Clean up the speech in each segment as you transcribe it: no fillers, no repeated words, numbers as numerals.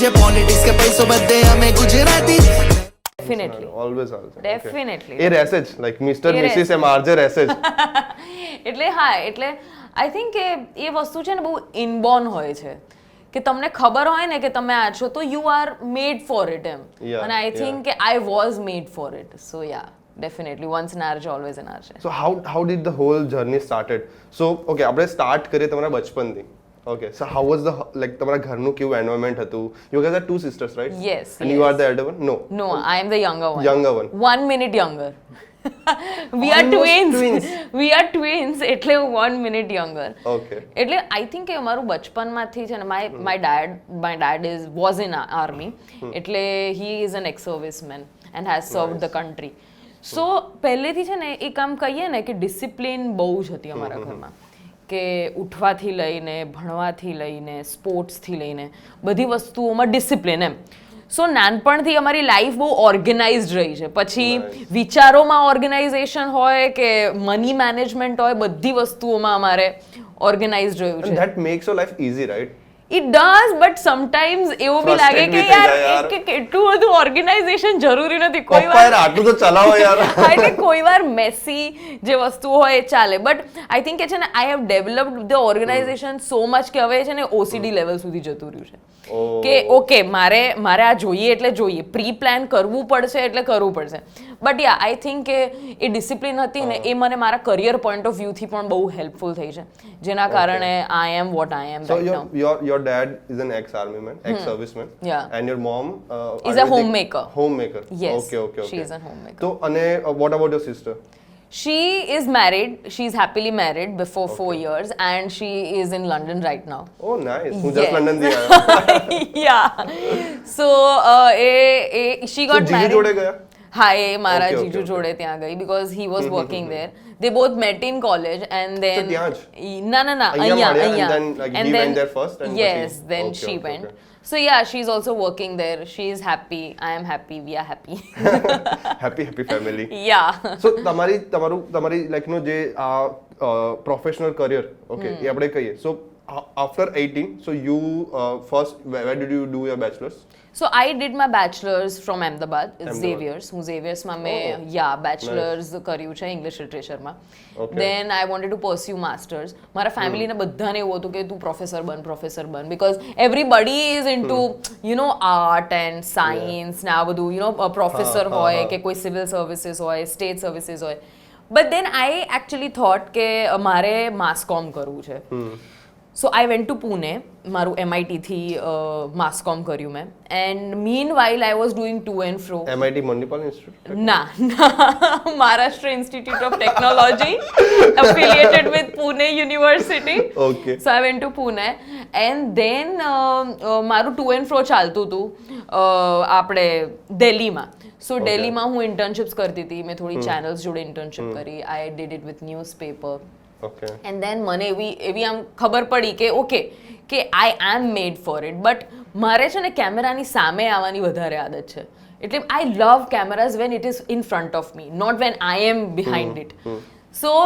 જે પોલિટિક્સ કે પૈસો બધે અમે ગુજરાતી. ડેફિનેટલી ઓલવેઝ ડેફિનેટલી એ રહેશે જ લાઈક મિસ્ટર મિસિસ એમ આરજે રહેશે જ. એટલે હા, એટલે આઈ થિંક કે એ વસ્તુ છે ને બહુ ઇનબોર્ન હોય છે કે તમને ખબર હોય ને કે તમે આ છો તો you are made for it એમ. અને આઈ થિંક કે I was made for it. So yeah, definitely once an arj always an arj. So how did the whole journey started? So okay, આપણે સ્ટાર્ટ કરીએ તમારા બચપનથી. Okay, so how was the like તમારા ઘરનું કેવું environment હતું? You guys are two sisters, right? Yes. And you are the elder one? No, I am the younger one. Younger one. 1 minute younger. We are twins. We are twins એટલે 1 minute younger. Okay. એટલે I think કે અમારું બચપનમાંથી છે ને my dad was in army. એટલે he is an ex-serviceman and has served the country. સો પહેલેથી છે ને એ કામ કહીએ ને કે ડિસિપ્લિન બહુ જ હતી અમારા ઘરમાં, કે ઉઠવાથી લઈને ભણવાથી લઈને સ્પોર્ટ્સથી લઈને બધી વસ્તુઓમાં ડિસિપ્લિન એમ. સો નાનપણથી અમારી લાઈફ બહુ ઓર્ગેનાઇઝડ રહી છે. પછી વિચારોમાં ઓર્ગેનાઇઝેશન હોય કે મની મેનેજમેન્ટ હોય, બધી વસ્તુઓમાં અમારે ઓર્ગેનાઇઝડ રહ્યું છે. That makes your life easy, right? It does, but sometimes એવું બી લાગે કે યાર કે કેટલું બધું ઓર્ગેનાઇઝેશન જરૂરી નથી. કોઈ વાર આટલું તો ચલાવો યાર. એટલે કોઈ વાર મેસી જે વસ્તુ હોય એ ચાલે, બટ આઈ થિંક કે છે ને I have developed the organisation so much કે હવે છે ને ઓસીડી લેવલ સુધી જતું રહ્યું છે કે ઓકે મારે આ જોઈએ એટલે જોઈએ, પ્રી પ્લાન કરવું પડશે એટલે કરવું પડશે. બટ યા આઈ થિંક કે એ ડિસિપ્લિન હતી ને એ મને મારા કરિયર પોઈન્ટ ઓફ વ્યૂથી પણ બહુ હેલ્પફુલ થઈ છે, જેના કારણે I am what I am right now. Your dad is an ex-army man, ex-serviceman. Yeah. And your mom is a homemaker. Homemaker. Yes. Okay. She is a homemaker. So, and what about your sister? She is married. She's happily married before 4 years, and she is in London right now. Oh, nice. હું Yes. just London થી આવ્યો. Yeah. So, she got So, જીજુ જોડે ગયા? હા, એ મારા Okay, જીજુ okay. જોડે ત્યાં ગઈ because he was working there. They both met in college and then So, ત્યાં જ? ના અહીંયા મળ્યા and then, like, he went there first and yes, પછી- then Okay, she okay, went. okay. So yeah, she's also working there. She is happy. I am happy. We are happy. Happy family. Yeah. So, તમારી like નો જે આ professional career okay એ આપણે કહીએ. So after 18, so you first where did you do your bachelor's? So I did my bachelor's from Ahmedabad, Xavier's. હું Xavier'sમાં મેં bachelor's કર્યું છે English લિટરેચરમાં. Then I wanted to pursue masters. મારા ફેમિલીને બધાને એવું હતું કે તું પ્રોફેસર બન because everybody is into art and science ને આ બધું પ્રોફેસર હોય કે કોઈ સિવિલ સર્વિસીસ હોય, સ્ટેટ સર્વિસીસ હોય. But then I actually thought કે મારે માસ કોમ કરવું છે. So I went to Pune, મારું MIT થી માસ કોમ કર્યું મેં, and meanwhile I was doing to and fro. MIT Manipal Institute? ના Maharashtra Institute of Technology affiliated with Pune University. Okay. So I went to Pune and then મારું to and fro ચાલતું હતું આપણે દિલ્હીમાં. So દિલ્હીમાં હું internships કરતી હતી, મેં થોડી ચેનલ્સ જોડે ઇન્ટર્નશિપ કરી. I did it with newspaper. Okay. And then મને એવી આમ ખબર પડી કે ઓકે કે I am made for it. But મારે છે ને કેમેરાની સામે આવવાની વધારે આદત છે. એટલે I love cameras when it is in front of me, not when I am behind it. So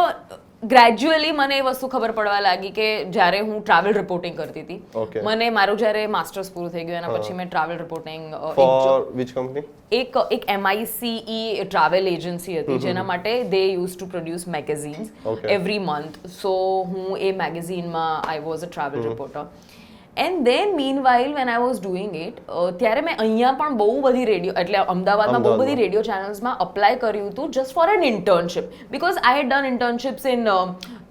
gradually મને એ વસ્તુ ખબર પડવા લાગી કે જ્યારે હું ટ્રાવેલ રિપોર્ટિંગ કરતી હતી, મને મારું જ્યારે માસ્ટર્સ પૂરું થઈ ગયું એના પછી મેં travel reporting For which company? એક MICE ટ્રાવેલ એજન્સી હતી જેના માટે they use to produce magazines every month. So હું એ મેગેઝીનમાં I was a travel reporter. And then meanwhile when I was doing it, ત્યારે મેં અહીંયા પણ બહુ બધી રેડિયો એટલે અમદાવાદમાં બહુ બધી રેડિયો ચેનલ્સમાં અપ્લાય કર્યું હતું just for an internship, because I had done internships in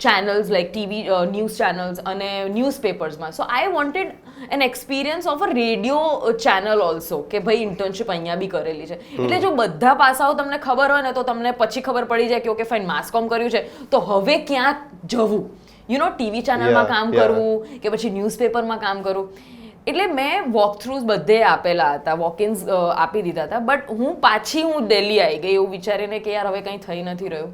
channels like TV news channels અને ન્યૂઝપેપર્સમાં. So I wanted an experience of a radio channel also, કે ભાઈ ઇન્ટર્નશિપ અહીંયા બી કરેલી છે. એટલે જો બધા પાસાઓ તમને ખબર હોય ને તો તમને પછી ખબર પડી જાય કે ઓકે ફાઇન માસ કોમ કર્યું છે તો હવે ક્યાં જવું, ટીવી ચેનલમાં કામ કરવું કે પછી ન્યૂઝપેપરમાં કામ કરવું. એટલે મેં વોક થ્રુઝ બધે આપેલા હતા, વોક-ઇન્સ આપી દીધા હતા. બટ હું દિલ્હી આવી ગઈ એવું વિચારીને કે યાર હવે કંઈ થઈ નથી રહ્યું.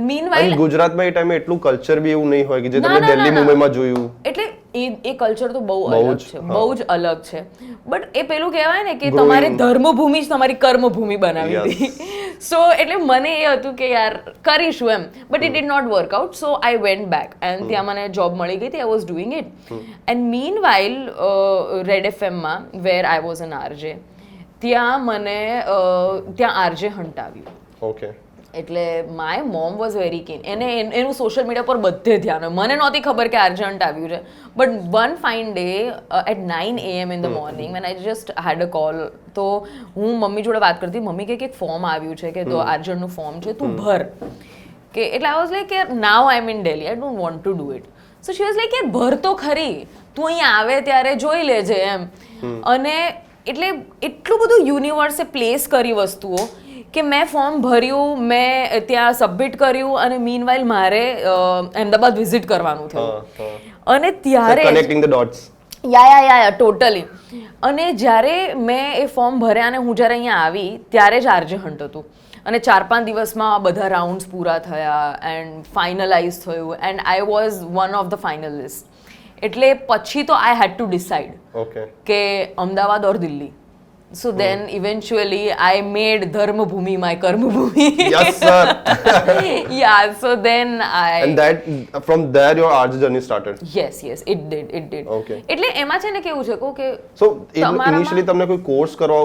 મીનવાઇલ ગુજરાતમાં એ ટાઈમે એટલું કલ્ચર બી એવું નહીં હોય કે જે તમે દિલ્હી મુંબઈમાં જોયું. એટલે એ કલ્ચર તો બહુ અલગ છે, બહુ જ અલગ છે. બટ એ પેલું કહેવાય ને કે તમારે ધર્મભૂમિ જ તમારી કર્મભૂમિ બનાવી હતી. સો એટલે મને એ હતું કે યાર કરીશું એમ, but it did not work out. So I went back and ત્યાં મને જોબ મળી ગઈ હતી. I was doing it and meanwhile red એફએમમાં where I was an RJ, ત્યાં મને ત્યાં આરજે હન્ટ આવ્યું. ઓકે. એટલે my mom was very keen. એનું સોશિયલ મીડિયા પર બધે ધ્યાન હોય. મને નહોતી ખબર કે આર્જન્ટ આવ્યું છે. But one fine day at 9 AM in the morning when I just had a call, તો હું મમ્મી જોડે વાત કરતી, મમ્મી કે એક ફોર્મ આવ્યું છે કે તો આર્જન્ટનું ફોર્મ છે, તું ભર. કે એટલે આઈ વોઝ લાઈક કે now I am in Delhi, I don't want to do it. So she was like કે ભર તો ખરી, તું અહીંયા આવે ત્યારે જોઈ લેજે એમ. અને એટલે એટલું બધું યુનિવર્સે પ્લેસ કરી વસ્તુઓ કે મેં ફોર્મ ભર્યું, મેં ત્યાં સબમિટ કર્યું અને મીનવાઇલ મારે અહેમદાબાદ વિઝિટ કરવાનું થયું. અને ત્યારે connecting the dots. Yeah totally. અને જ્યારે મેં એ ફોર્મ ભર્યા અને હું જ્યારે અહીંયા આવી ત્યારે જ આરજે હન્ટ હતું. અને 4-5 દિવસમાં બધા રાઉન્ડ્સ પૂરા થયા એન્ડ ફાઇનલાઇઝ થયું and I was one of the finalist. એટલે પછી તો આઈ હેડ ટુ ડિસાઇડ કે અમદાવાદ ઓર Delhi. So then eventually I made Dharmabhumi my Karmabhumi. Yes, sir. Yeah, so then And that from there your RJ journey started. Yes, it did. Okay. એટલે એમાં છે ને કેવું છે કે so initially તમને કોઈ કોર્સ કરો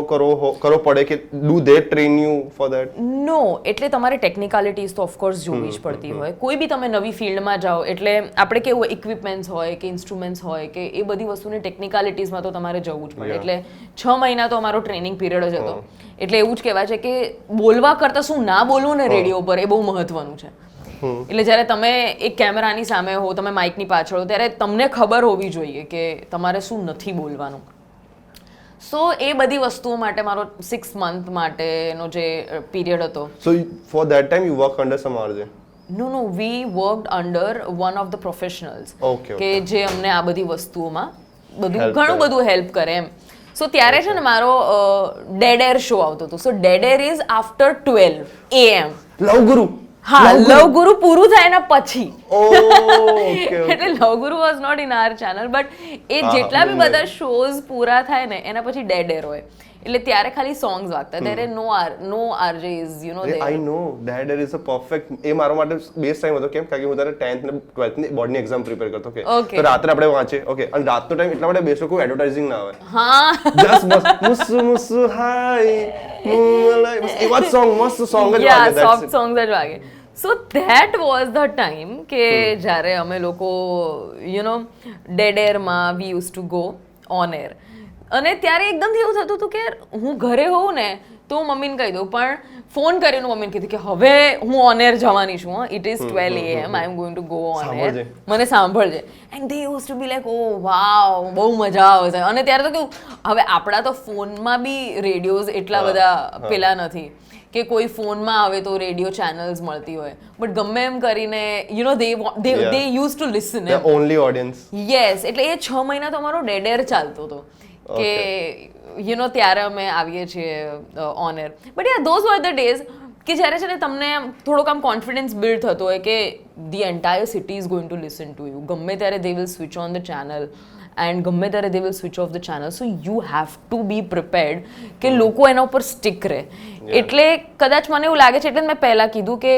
પડે કે do they train you for that? No, એટલે તમારે ટેકનિકાલિટીઝ તો ઓફકોર્સ જોવી જ પડતી હોય. કોઈ બી તમે નવી ફિલ્ડમાં જાઓ એટલે આપણે કેવું ઇક્વિપમેન્ટ્સ હોય કે ઇન્સ્ટ્રુમેન્ટ્સ હોય કે એ બધી વસ્તુની ટેકનિકાલિટીઝમાં તો તમારે જવું જ પડે. એટલે 6 મહિના તો અમારો ટ્રેનિંગ પીરિયડ જ હતો. એટલે એવું જ કહેવાય છે કે બોલવા કરતાં શું ના બોલવું ને રેડિયો પર એ બહુ મહત્વનું છે. એટલે જ્યારે તમે એક કેમેરાની સામે હો, તમે માઇકની પાછળ હો, ત્યારે તમને ખબર હોવી જોઈએ કે તમારે શું નથી બોલવાનું. સો એ બધી વસ્તુઓ માટે મારો 6 મંથ માટેનો જે પીરિયડ હતો. So for that time you work under some RJ? No, we worked under one of the professionals. Okay. કે જે અમને આ બધી વસ્તુઓમાં ઘણું બધું હેલ્પ કરે એમ. સો ત્યારે છે ને મારો ડેડ એર શો આવતો હતો. So dead air is after 12 AM. Love guru. હા, લવગુરુ પૂરું થાય એના પછી. Okay. એટલે love guru was not in our channel, but એ જેટલા બી બધા શોઝ પૂરા થાય ને એના પછી ડેડ એર હોય. એટલે ત્યારે ખાલી સોંગ્સ વાગતા, ત્યારે no RJ is you know there. I know dead air is a perfect. એ મારો માટે બેસ્ટ ટાઈમ હતો. કેમ કારણ કે હું ત્યારે 10th ને 12th ની બોર્ડની એક્ઝામ પ્રિપેર કરતો. ઓકે, તો રાત્રે આપણે વાંચીએ. ઓકે, અને રાતનો ટાઈમ એટલા માટે બેસ્ટ કોઈ એડવર્ટાઇઝિંગ ના આવે. હા, જસ્ટ બસ મુસુ મુસુ હાય એવા સોંગ, મસ્ત સોંગ જ વાગે. સોફ્ટ સોંગ્સ જ વાગે. So that was the time કે જ્યારે અમે લોકો ડેડ એરમાં we use to go on air. અને ત્યારે એકદમથી એવું થતું હતું કે હું ઘરે હોઉં ને તો હું મમ્મીને કહી દઉં, પણ ફોન કરીને મમ્મીને કીધું કે હવે હું ઓન એર જવાની છું, it is 12 AM, I am going to go on air, મને સાંભળજે. And they use to be like oh wow, બહુ મજા આવશે. અને ત્યારે તો કેવું, હવે આપણા તો ફોનમાં બી રેડિયોઝ એટલા બધા પેલા નથી કે કોઈ ફોનમાં આવે તો રેડિયો ચેનલ્સ મળતી હોય, બટ ગમે એમ કરીને દે use to listen. Only audience. Yes. એટલે એ 6 મહિના તો અમારો ડેડ એર ચાલતો હતો કે ત્યારે અમે આવીએ છીએ on air. But yeah those were the days કે જ્યારે છે ને તમને થોડોક આમ કોન્ફિડન્સ બિલ્ડ થતો હોય કે the entire city is going to listen to you. ગમે ત્યારે they will switch on the channel and ગમે ત્યારે they will switch off the channel. So you have to be prepared કે લોકો એના ઉપર સ્ટિક રહે. એટલે કદાચ મને એવું લાગે છે, એટલે મેં પહેલાં કીધું કે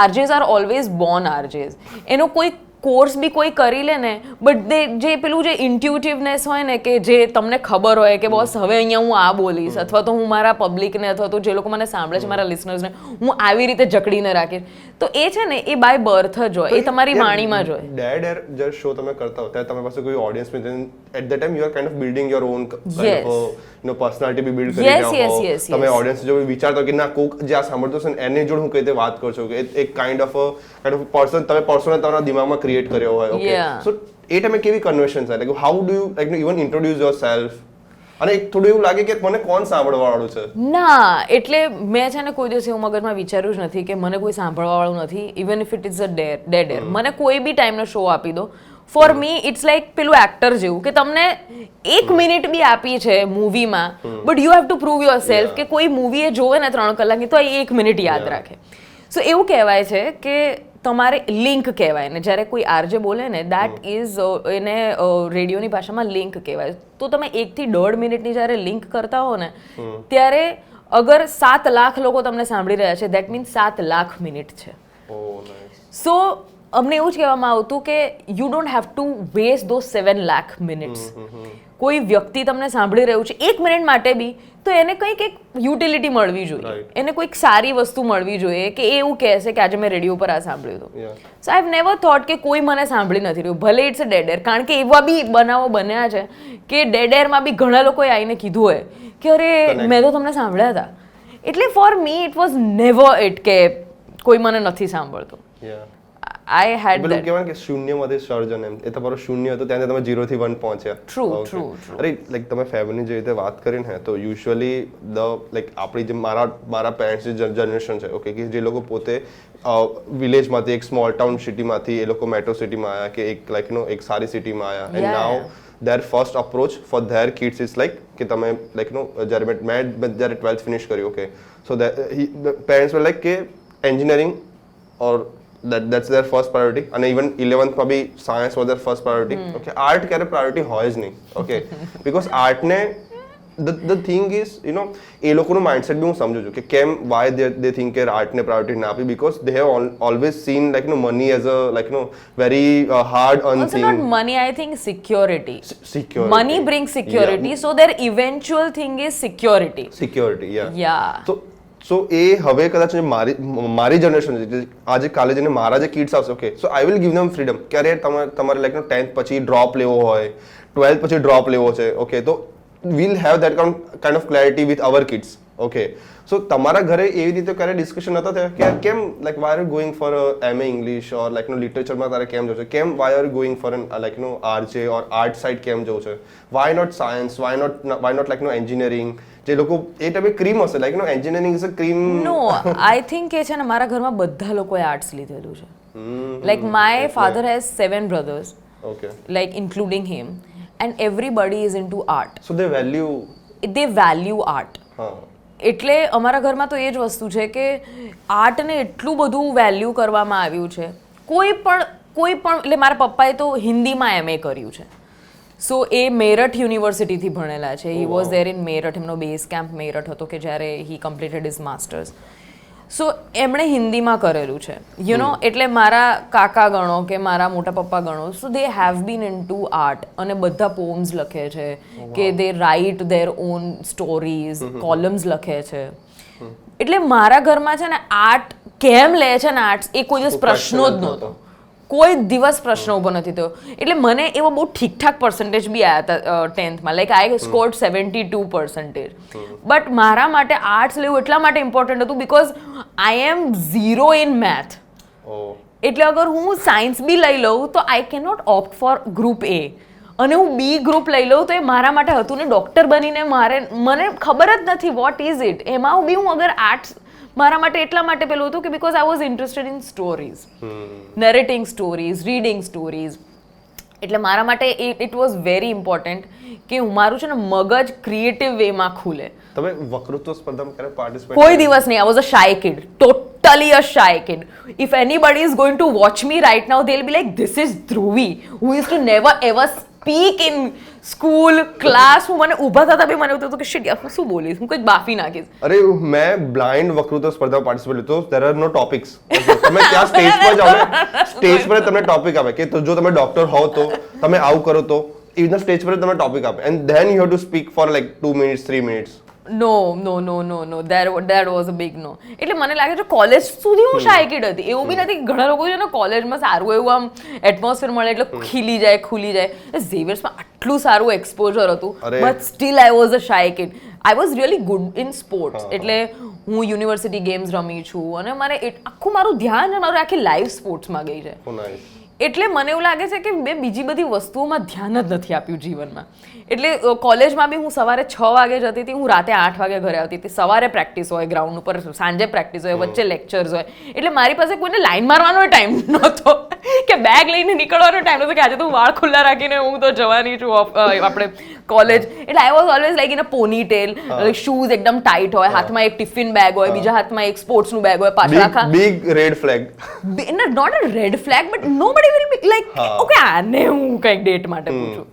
આરજેઝ આર ઓલવેઝ બોર્ન આરજેઝ. એનો કોઈ કોર્સ બી કોઈ કરી લે ને, બટ જે પેલું જે ઇન્ટ્યુટિવનેસ હોય ને કે જે તમને ખબર હોય કે બોસ હવે અહીંયા હું આ બોલીશ, અથવા તો હું મારા પબ્લિકને અથવા તો જે લોકો મને સાંભળે છે, મારા લિસનર્સને હું આવી રીતે જકડીને રાખીશ. તો એ છે ને એ બાય બર્થ જ હોય, એ તમારી વાણીમાં જ હોય. ડેડ એર જે શો તમે કરતા હો ત્યારે તમારી પાસે કોઈ ઓડિયન્સ નથી. At the time you are kind of building your own personality બી બિલ્ડ કરી રહ્યા હો. તમે ઓડિયન્સ જો વિચારતો કે ના કોક જે આ સાંભળતો છે એની જોડે હું કઈ રીતે વાત કરું છું, કે એક કાઇન્ડ ઓફ પર્સન તમે પર્સોના તમારા દિમાગમાં ક્રિએટ કર્યો હોય. ઓકે, સો એ ટાઈમે કેવી કન્વર્સન થાય, like how do you like even introduce yourself? અને એક થોડું એવું લાગે કે મને કોણ સાંભળવા વાળું છે. ના, એટલે મેં છે ને કોઈ દિવસ એવું મગજમાં વિચાર્યું જ નથી કે મને કોઈ સાંભળવા વાળું નથી. Even if it is a dead air, મને કોઈ બી ટાઈમનો શો આપી દો, ફોર મી ઇટ્સ લાઈક પેલું એક્ટર જેવું કે તમને 1 મિનિટ બી આપી છે મૂવીમાં, but you have to prove yourself. કે કોઈ મૂવી એ જોવે ને 3 કલાકની તો 1 મિનિટ યાદ રાખે. સો એવું કહેવાય છે કે તમારે લિંક કહેવાય ને, જ્યારે કોઈ આરજે બોલે ને દેટ ઇઝ એને રેડિયોની ભાષામાં લિંક કહેવાય. તો તમે 1 થી 1.5 મિનિટની જ્યારે લિંક કરતા હો ને ત્યારે અગર 7 લાખ લોકો તમને સાંભળી રહ્યા છે દેટ મીન્સ 7 લાખ મિનિટ છે. સો અમને એવું જ કહેવામાં આવતું કે you don't have to waste those 7 lakh minutes. કોઈ વ્યક્તિ તમને સાંભળી રહ્યું છે 1 મિનિટ માટે બી, તો એને કંઈક એક યુટિલિટી મળવી જોઈએ, એને કોઈક સારી વસ્તુ મળવી જોઈએ કે એ એવું કહેશે કે આજે મેં રેડિયો પર આ સાંભળ્યું હતું. સો આઈ હેવ નેવર થોટ કે કોઈ મને સાંભળી નથી રહ્યું, ભલે ઇટ્સ અ ડેડ એર. કારણ કે એવા બી બનાવો બન્યા છે કે ડેડ એરમાં બી ઘણા લોકોએ આવીને કીધું હોય કે અરે મેં તો તમને સાંભળ્યા હતા. એટલે for me it was never it કે કોઈ મને નથી સાંભળતું. I had that. કહેવાય કે શૂન્યમાંથી સર્જન, એમ એ તમારો શૂન્ય હતો ત્યાં તમે 0 થી 1 પહોંચ્યા. True. અરે લાઈક તમે ફેમિલી જે રીતે વાત કરીને તો યુઝ્યુઅલી લાઈક આપણી જે મારા પેરેન્ટ્સની જનરેશન છે, ઓકે, કે જે લોકો પોતે વિલેજમાંથી એક સ્મોલ ટાઉન સિટીમાંથી એ લોકો મેટ્રો સિટીમાં આવ્યા કે એક લાઈક એક સારી સિટીમાં આવ્યા, and now their first approach for their kids is like કે તમે લાઈક જ્યારે મેં જ્યારે 12th ફિનિશ કર્યું, okay, so parents were like કે engineering or that's their first priority, and even 11th માં બી science was their first priority. Okay, art ક્યારે priority હોય જ નહીં, okay, because art ને the thing is એ લોકોનું mindset બી હું સમજુ છું કે કેમ why they think કે art ને priority ના આપી, because they have always seen like money as a like very hard earned also thing. not money, I think security. Security, money brings security, so their eventual thing is security. Yeah. સો એ હવે કદાચ મારી generation છે, આજે કાલે જઈને મારા જે kids આવશે, okay, so I will give them freedom. ક્યારે તમારે લાઈક 10th પછી ડ્રોપ લેવો હોય, 12th પછી ડ્રોપ લેવો છે, ઓકે, તો we'll have that kind of clarity with our kids, okay. So તમારા ઘરે એવી રીતે ક્યારે ડિસ્કશન નતા થયા કે કેમ like why are going for MA English or like લિટરેચરમાં તારે કેમ જવું છે, કેમ why are going for like RJ or art side કેમ જવું છે, why not science, why not like engineering? જે લોકો એ ટાઈપે ક્રીમ હશે like engineering is a cream. No, I think કે છે ને મારા ઘરમાં બધા લોકોએ આર્ટ્સ લીધેલું છે. Like my father has 7 brothers, okay, like including him, and everybody is into art. So they value art. એટલે અમારા ઘરમાં તો એ જ વસ્તુ છે કે આર્ટને એટલું બધું વેલ્યુ કરવામાં આવ્યું છે. કોઈ પણ એટલે મારા પપ્પાએ તો હિન્દીમાં MA કર્યું છે. સો એ મેરઠ યુનિવર્સિટીથી ભણેલા છે. હી વોઝ ધેર ઇન મેરઠ. એમનો બેઝ કેમ્પ મેરઠ હતો કે જ્યારે હી કમ્પ્લીટેડ હિઝ માસ્ટર્સ. સો એમણે હિન્દીમાં કરેલું છે, એટલે મારા કાકા ગણો કે મારા મોટા પપ્પા ગણો, so they have been into art. અને બધા પોમ્સ લખે છે કે they write there on stories, columns લખે છે. એટલે મારા ઘરમાં છે ને આર્ટ કેમ લે છે ને આર્ટ્સ એ કોઈ દિવસ પ્રશ્નો જ નહોતો. કોઈ દિવસ પ્રશ્ન ઊભો નથી થયો. એટલે મને એવો બહુ ઠીકઠાક પર્સન્ટેજ બી આવ્યા હતા 10thમાં, લાઈક આઈ સ્કોર્ડ 72%. બટ મારા માટે આર્ટ્સ લેવું એટલા માટે ઇમ્પોર્ટન્ટ હતું because I am 0 in math. એટલે અગર હું સાયન્સ બી લઈ લઉં તો I can not opt for group A, અને હું B ગ્રુપ લઈ લઉં તો એ મારા માટે હતું ને ડૉક્ટર બનીને મને ખબર જ નથી વોટ ઇઝ ઇટ. એમાં બી હું અગર આર્ટ્સ મારા માટે એટલા માટે પેલું હતું કે because I was interested in stories, narrating stories, reading stories. એટલે મારા માટે ઇટ વોઝ વેરી ઇમ્પોર્ટન્ટ કે મારું છે ને મગજ ક્રિએટિવ વેમાં ખુલે. તમે વક્તૃત્વ સ્પર્ધામાં ક્યારે પાર્ટિસિપેટ? કોઈ દિવસ નહીં. I was a shy kid, totally a shy kid. If anybody is going to watch me right now, they'll be like, this is Dhruvi, who used to never ever speak in school, class. હું મને ઊભા થતા બી મને એવું થતું કે shit યાર હું શું બોલીશ, હું કંઈક બાફી નાખીશ. અરે મેં બ્લાઇન્ડ વક્તૃત્વ સ્પર્ધામાં પાર્ટિસિપેટ લીધો. there are no topics. તમે ત્યાં સ્ટેજ પર જાઓ ને, સ્ટેજ પર તમને ટોપિક આપે કે તો જો તમે ડોક્ટર હોવ તો તમે આવું કરો તો એના સ્ટેજ પર તમને ટોપિક આપે, and then you have to speak for like 2 minutes 3 minutes. No, that was a big no. એટલે મને લાગે છે કોલેજ સુધી હું શાય કિડ હતી. એવું બી નથી કે ઘણા લોકો છે ને કોલેજમાં સારું એવું આમ એટમોસ્ફિયર મળે એટલે ખીલી જાય ખુલી જાય. ઝેવિયર્સમાં આટલું સારું એક્સપોઝર હતું, but still I was a shy kid. I was really good in sports. એટલે હું યુનિવર્સિટી ગેમ્સ રમી છું અને મારે આખું મારું ધ્યાન મારું આખી લાઈફ સ્પોર્ટ્સમાં ગઈ છે. એટલે મને એવું લાગે છે કે મેં બીજી બધી વસ્તુઓમાં ધ્યાન જ નથી આપ્યું જીવનમાં. એટલે કોલેજમાં બી હું સવારે 6 વાગે જતી હતી, હું રાતે 8 વાગે ઘરે આવતી હતી. સવારે પ્રેક્ટિસ હોય ગ્રાઉન્ડ ઉપર, સાંજે પ્રેક્ટિસ હોય, વચ્ચે લેક્ચર્સ હોય. એટલે મારી પાસે કોઈને લાઈન મારવાનો ટાઈમ નહોતો કે બેગ લઈને નીકળવાનો ટાઈમ નહોતો કે આજે તો વાળ ખુલ્લા રાખીને હું તો જવાની છું આપણે કોલેજ એટલે I was always like in a ponytail, shoes એકદમ ટાઈટ હોય, હાથમાં એક ટિફિન બેગ હોય, બીજા હાથમાં એક સ્પોર્ટ્સનું બેગ હોય, પાછળ આખા big red flag. Not a red flag but nobody will be like okay આને હું કંઈક ડેટ માટે પૂછું.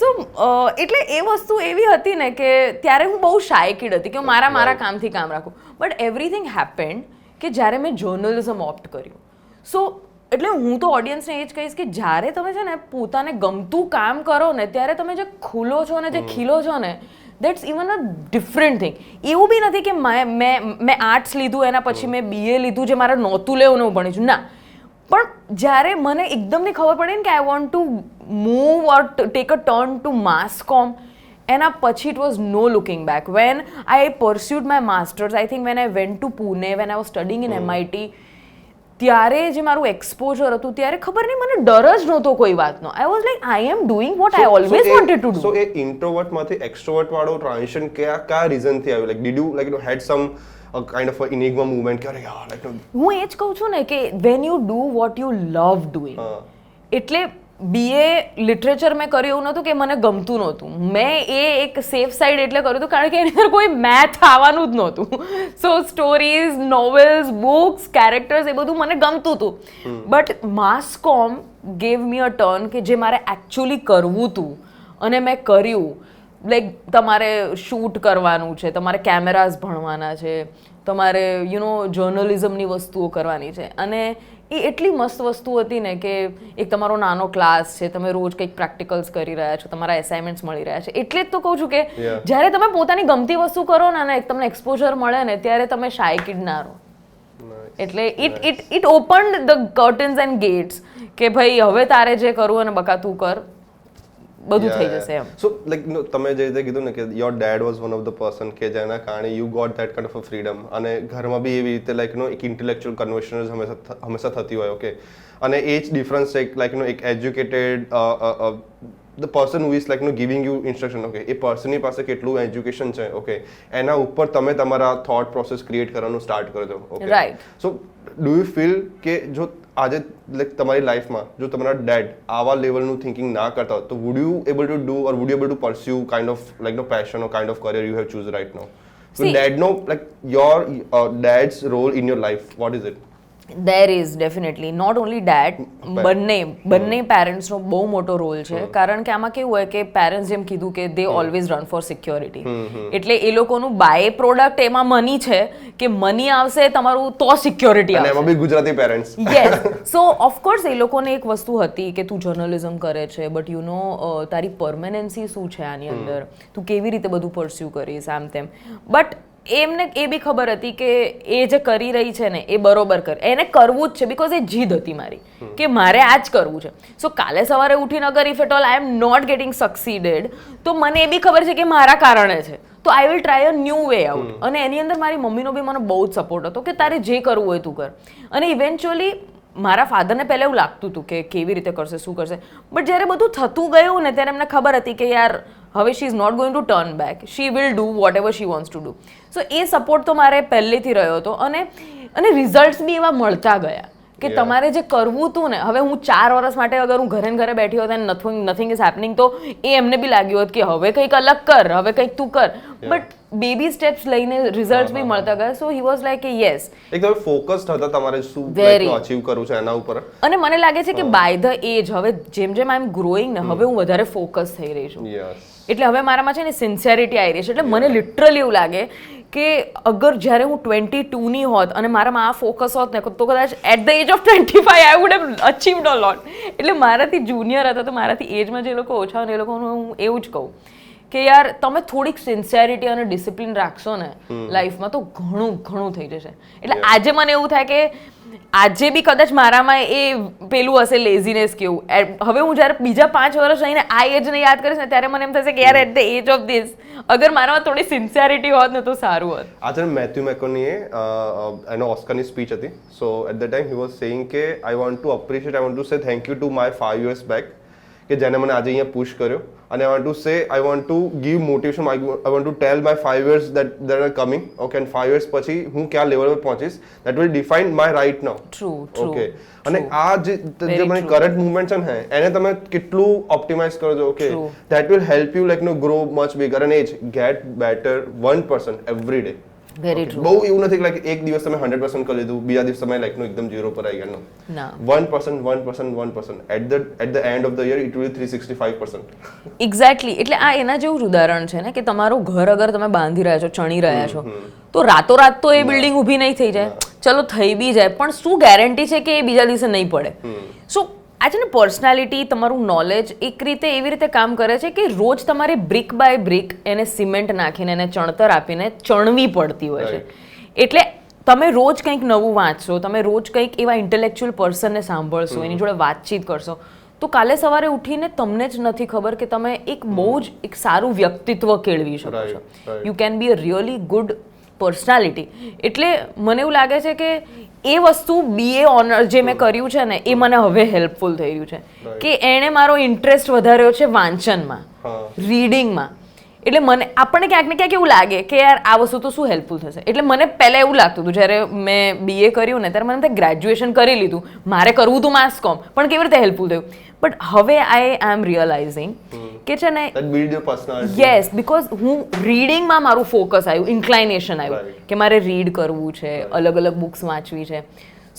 સો એટલે એ વસ્તુ એવી હતી ને કે ત્યારે હું બહુ શાય કિડ હતી કે મારા કામથી કામ રાખું. બટ એવરીથિંગ હેપન્ડ કે જ્યારે મેં જર્નલિઝમ ઓપ્ટ કર્યું. સો એટલે હું તો ઓડિયન્સને એ જ કહીશ કે જ્યારે તમે છે ને પોતાને ગમતું કામ કરો ને ત્યારે તમે જે ખુલો છો ને જે ખીલો છો ને that's even a different thing. એવું બી નથી કે મેં આર્ટ્સ લીધું એના પછી મેં BA લીધું જે મારે નહોતું લેવું ને હું ભણી છું, ના. પણ જ્યારે મને એકદમની ખબર પડે ને કે I want to move or take a turn to mass comm, એના પછી it was no looking back. When I pursued my masters, I think when I went to Pune, when I was studying in MIT, ત્યારે જે મારું exposure હતું ત્યારે ખબર નહીં મને ડર જ નહોતો કોઈ વાતનો. I was like I am doing what I always wanted to do. So એ ઇન્ટ્રોવર્ટ માંથી એક્સ્ટ્રોવર્ટ વાળો ટ્રાન્ઝિશન કયા રીઝન થી આવ્યું? Like did you like had some a kind of an enigma movement કે અરે યાર લાઈક હું એ જ કહું છું ને કે when you do what you love doing. એટલે BA લિટરેચર મેં કર્યું એવું નહોતું કે મને ગમતું નહોતું. મેં એ એક સેફ સાઈડ એટલે કર્યું હતું કારણ કે એની અંદર કોઈ મેથ આવવાનું જ નહોતું. સો સ્ટોરીઝ, નોવેલ્સ, બુક્સ, કેરેક્ટર્સ એ બધું મને ગમતું હતું. બટ માસ કોમ ગેવ મી અ ટર્ન કે જે મારે એકચ્યુઅલી કરવું હતું અને મેં કર્યું. લાઈક તમારે શૂટ કરવાનું છે, તમારે કેમેરાઝ ભણવાના છે, તમારે જર્નલિઝમની વસ્તુઓ કરવાની છે. અને એ એટલી મસ્ત વસ્તુ હતી ને કે એક તમારો નાનો ક્લાસ છે, તમે રોજ કંઈક પ્રેક્ટિકલ્સ કરી રહ્યા છો, તમારા એસાઇનમેન્ટ્સ મળી રહ્યા છે. એટલે જ તો કહું છું કે જ્યારે તમે પોતાની ગમતી વસ્તુ કરો ને અને તમને એક્સપોઝર મળે ને ત્યારે તમે શાય કિડ ના રહો. એટલે it opened the curtains and gates કે ભાઈ હવે તારે જે કરવું અને બકા તું કર, બધું થઈ જશે એમ. સો લાઈક તમે જે રીતે કીધું ને કે your dad was one of the person કે જેના કારણે you got that kind of a freedom. અને ઘરમાં બી એવી રીતે લાઈક એક ઇન્ટેલેક્ચ્યુઅલ કન્વર્સેશન હંમેશા થતી હોય. ઓકે, અને એ જ ડિફરન્સ છે લાઈક એક educated the person who is like giving you instruction. Okay, એ પર્સનની પાસે કેટલું એજ્યુકેશન છે, ઓકે, એના ઉપર તમે તમારા થોટ પ્રોસેસ ક્રિએટ કરવાનું સ્ટાર્ટ કરી દો. Okay, right. So do you feel કે જો આજે લાઈક તમારી લાઈફમાં જો તમારા ડેડ આવા લેવલનું થિંકિંગ ના કરતા હોય તો would you able to do or would you able to pursue kind of like no passion or kind of career you have choose right now? So dad no like your dad's role in your life, what is it? There is definitely not only dad, બંને પેરેન્ટ્સનો બહુ મોટો role છે. કારણ કે આમાં કેવું હોય કે પેરેન્ટ્સ જેમ કીધું કે દે ઓલવેઝ રન ફોર સિક્યોરિટી. એટલે એ લોકોનું બાય પ્રોડક્ટ એમાં મની છે કે મની આવશે તમારું તો સિક્યોરિટી આવશે. એમાં બી ગુજરાતી પેરેન્ટ્સ. યસ. સો ઓફકોર્સ એ લોકોને એક વસ્તુ હતી કે તું જર્નલિઝમ કરે છે બટ યુ નો તારી પરમેનન્સી શું છે આની અંદર, તું કેવી રીતે બધું પરસ્યુ કરીશ આમ તેમ. બટ એમને એ બી ખબર હતી કે એ જે કરી રહી છે ને એ બરોબર કરે, એને કરવું જ છે. બિકોઝ એ જીદ હતી મારી કે મારે આ જ કરવું છે. સો કાલે સવારે ઉઠીને અગર if at all I am not getting succeeded તો મને એ બી ખબર છે કે મારા કારણે છે, તો I will try a new way out. અને એની અંદર મારી મમ્મીનો બી મને બહુ જ સપોર્ટ હતો કે તારે જે કરવું હોય તું કર. અને ઇવેન્ચ્યુઅલી મારા ફાધરને પહેલાં એવું લાગતું હતું કે કેવી રીતે કરશે, શું કરશે. બટ જ્યારે બધું થતું ગયું ને ત્યારે એમને ખબર હતી કે યાર હવે she is not going to turn back, she will do whatever she wants to do. So એ સપોર્ટ તો મારે પહેલેથી રહ્યો હતો. અને રિઝલ્ટ્સ બી એવા મળતા ગયા કે તમારે જે કરવું હતું ને, હવે હું 4 વર્ષ માટે અગર હું ઘરે બેઠી હોત અને નથિંગ ઇઝ હેપનિંગ તો એ એમને બી લાગ્યું હોત કે હવે કંઈક અલગ કર, હવે કંઈક તું કર. બટ બેબી સ્ટેપ્સ લઈને રિઝલ્ટ્સ બી મળતા ગયા. સો હી વોઝ લાઈક કે યસ, એકદમ ફોકસ્ડ હતા તમારે શું અચીવ કરવું છે એના ઉપર. અને મને લાગે છે કે બાય ધ એજ હવે જેમ આઈ એમ ગ્રોઈંગ ને હવે હું વધારે ફોકસ થઈ રહી છું. એટલે હવે મારામાં છે ને સિન્સિયરિટી આવી રહી છે. એટલે મને લિટરલી એવું લાગે કે અગર જ્યારે હું 22ની હોત અને મારામાં આ ફોકસ હોત ને તો કદાચ at the age of 25 I would have achieved a lot. એટલે મારાથી જુનિયર હતા તો મારાથી એજમાં જે લોકો ઓછા હોય એ લોકોનું હું એવું જ કહું કે યાર તમે થોડીક સિન્સિયરિટી અને ડિસિપ્લિન રાખશો ને લાઈફમાં તો ઘણું થઈ જશે. એટલે આજે મને એવું થાય કે આજે બી કદાચ મારામાં એ પેલું હશે લેઝીનેસ કેવું. હવે હું જ્યારે બીજા 5 વર્ષ રહીને આ એજને યાદ કરીશ ને ત્યારે મને એમ થશે કે યાર at the age of this અગર મારામાં થોડી સિન્સિયરિટી હોત ને તો સારું હોત. આજે મેથ્યુ મેકોનીએ એનો ઓસ્કરની સ્પીચ હતી. So at the time he was saying કે I want to appreciate, I want to say thank you to my 5 years back કે જેને મને આજે અહીંયા પુશ કર્યો અને આઈ want to say I want to give motivation I want to tell my 5 years that are coming okay and 5 years પછી હું કયા લેવલ પર પહોંચીશ that will define my right now true okay અને આ જે મને કરંટ મુવમેન્ટ છે ને એને તમે કેટલું ઓપ્ટિમાઇઝ કરો છો okay that will help you like no grow much bigger and age get better 1% every day very true બહુ એવું નથી લાઈક એક દિવસ તમે 100% કરી લીધું બીજા દિવસ તમે લાઈક નો એકદમ 0 પર આવી ગયા no 1% at the end of the year it will 365%. Exactly. એટલે આ એના જેવું ઉદાહરણ છે ને કે તમારું ઘર અગર તમે બાંધી રહ્યા છો, ચણી રહ્યા છો, તો રાતોરાત તો એ બિલ્ડિંગ ઊભી નહીં થઈ જાય. ચલો થઈ બી જાય, પણ શું ગેરંટી છે કે એ બીજા દિવસે નહીં પડે? સો આ છે ને પર્સનાલિટી, તમારું નોલેજ એક રીતે એવી રીતે કામ કરે છે કે રોજ તમારે બ્રિક બાય બ્રિક એને સિમેન્ટ નાખીને એને ચણતર આપીને ચણવી પડતી હોય છે. એટલે તમે રોજ કંઈક નવું વાંચશો, તમે રોજ કંઈક એવા ઇન્ટેલેક્ચ્યુઅલ પર્સનને સાંભળશો, એની જોડે વાતચીત કરશો, તો કાલે સવારે ઉઠીને તમને જ નથી ખબર કે તમે એક બહુ જ એક સારું વ્યક્તિત્વ કેળવી શકો છો. You can be a really good personality. એટલે મને એવું લાગે છે કે એ વસ્તુ BA ઓનર જે મેં કર્યું છે ને એ મને હવે હેલ્પફુલ થઈ રહ્યું છે કે એણે મારો ઇન્ટરેસ્ટ વધાર્યો છે વાંચનમાં, રીડિંગમાં. એટલે મને આપણને ક્યાંક ને ક્યાંક એવું લાગે કે યાર આ વસ્તુ તો શું હેલ્પફુલ થશે. એટલે મને પહેલાં એવું લાગતું હતું જ્યારે મેં BA કર્યું ને ત્યારે મને ગ્રેજ્યુએશન કરી લીધું, મારે કરવું હતું માસ કોમ, પણ કેવી રીતે હેલ્પફુલ થયું. બટ હવે આઈ એમ રિયલાઇઝિંગ કે છે ને યસ, બીકોઝ હું રીડિંગમાં મારું ફોકસ આવ્યું, ઇન્ક્લાઇનેશન આવ્યું કે મારે રીડ કરવું છે, અલગ અલગ બુક્સ વાંચવી છે.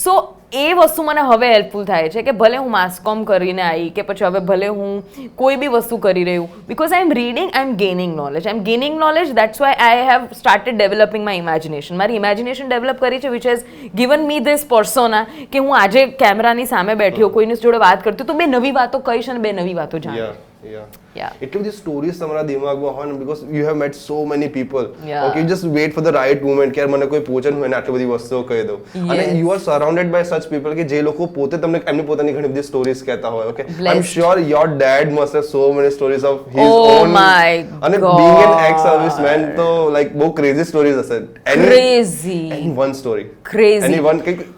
સો એ વસ્તુ મને હવે હેલ્પફુલ થાય છે કે ભલે હું માસ કોમ કરીને આવી કે પછી હવે ભલે હું કોઈ બી વસ્તુ કરી રહ્યું, because I am reading, I am gaining knowledge, that's why I have started developing my imagination. મારી ઇમેજિનેશન ડેવલપ કરી છે which has given me this persona કે હું આજે કેમેરાની સામે બેઠી હોઉં, કોઈની જોડે વાત કરતી તો બે નવી વાતો કહીશ અને બે નવી વાતો જાણીશ. એટલી બધી સ્ટોરીઝ તમારા દિમાગમાં હોય ને, because you have met so many people. Okay, you just wait for the right moment કે મને કોઈ પૂછે હું એને આટલી બધી વસ્તુઓ કહી દઉં. અને you are surrounded by such people કે જે લોકો પોતે તમને એમની પોતાની ઘણી બધી સ્ટોરીઝ કહેતા હોય. Okay, I am sure your dad must have so many stories of his own. અને બીઇંગ એન એક્સ સર્વિસમેન તો લાઈક બહુ ક્રેઝી સ્ટોરીઝ હશે. Crazy one story, crazy any one કંઈક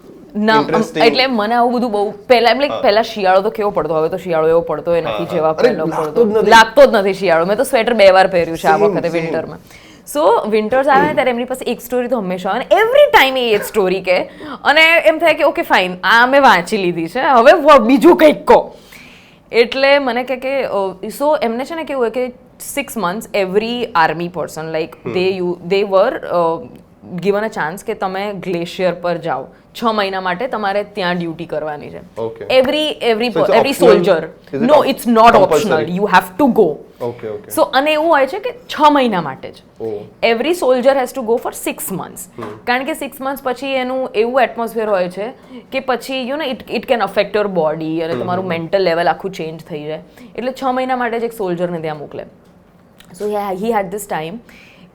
ના. એટલે મને આવું બધું બહુ પહેલા શિયાળો તો કેવો પડતો, હવે તો શિયાળો એવો પડતો નથી જેવા પહેલો પડતો, લાગતો જ નથી શિયાળો. મેં તો સ્વેટર 2 વાર પહેર્યું છે આ વખતે વિન્ટરમાં. સો વિન્ટર્સ આવે ને ત્યારે એમની પાસે એક સ્ટોરી તો હંમેશા હોય, અને એવરી ટાઈમ એ સ્ટોરી કહે, અને એમ થાય કે ઓકે ફાઇન, આ મેં વાંચી લીધી છે, હવે બીજું કંઈક કહો. એટલે મને કે સો એમને છે ને કેવું હોય કે 6 months every army person like they were given a chance કે તમે ગ્લેશિયર પર જાઓ 6 મહિના માટે, તમારે ત્યાં ડ્યુટી કરવાની છે. Every soldier. No, it's not optional, you have to go. So અને એવું હોય છે કે 6 મહિના માટે જ. Every soldier has to go for 6 months. કારણ કે 6 months પછી એનું એવું એટમોસ્ફિયર હોય છે કે પછી you know it can affect your body અને તમારું મેન્ટલ લેવલ આખું ચેન્જ થઈ જાય. એટલે 6 મહિના માટે જ એક સોલ્જરને ત્યાં મોકલે. સો હી હેડ ધીસ ટાઈમ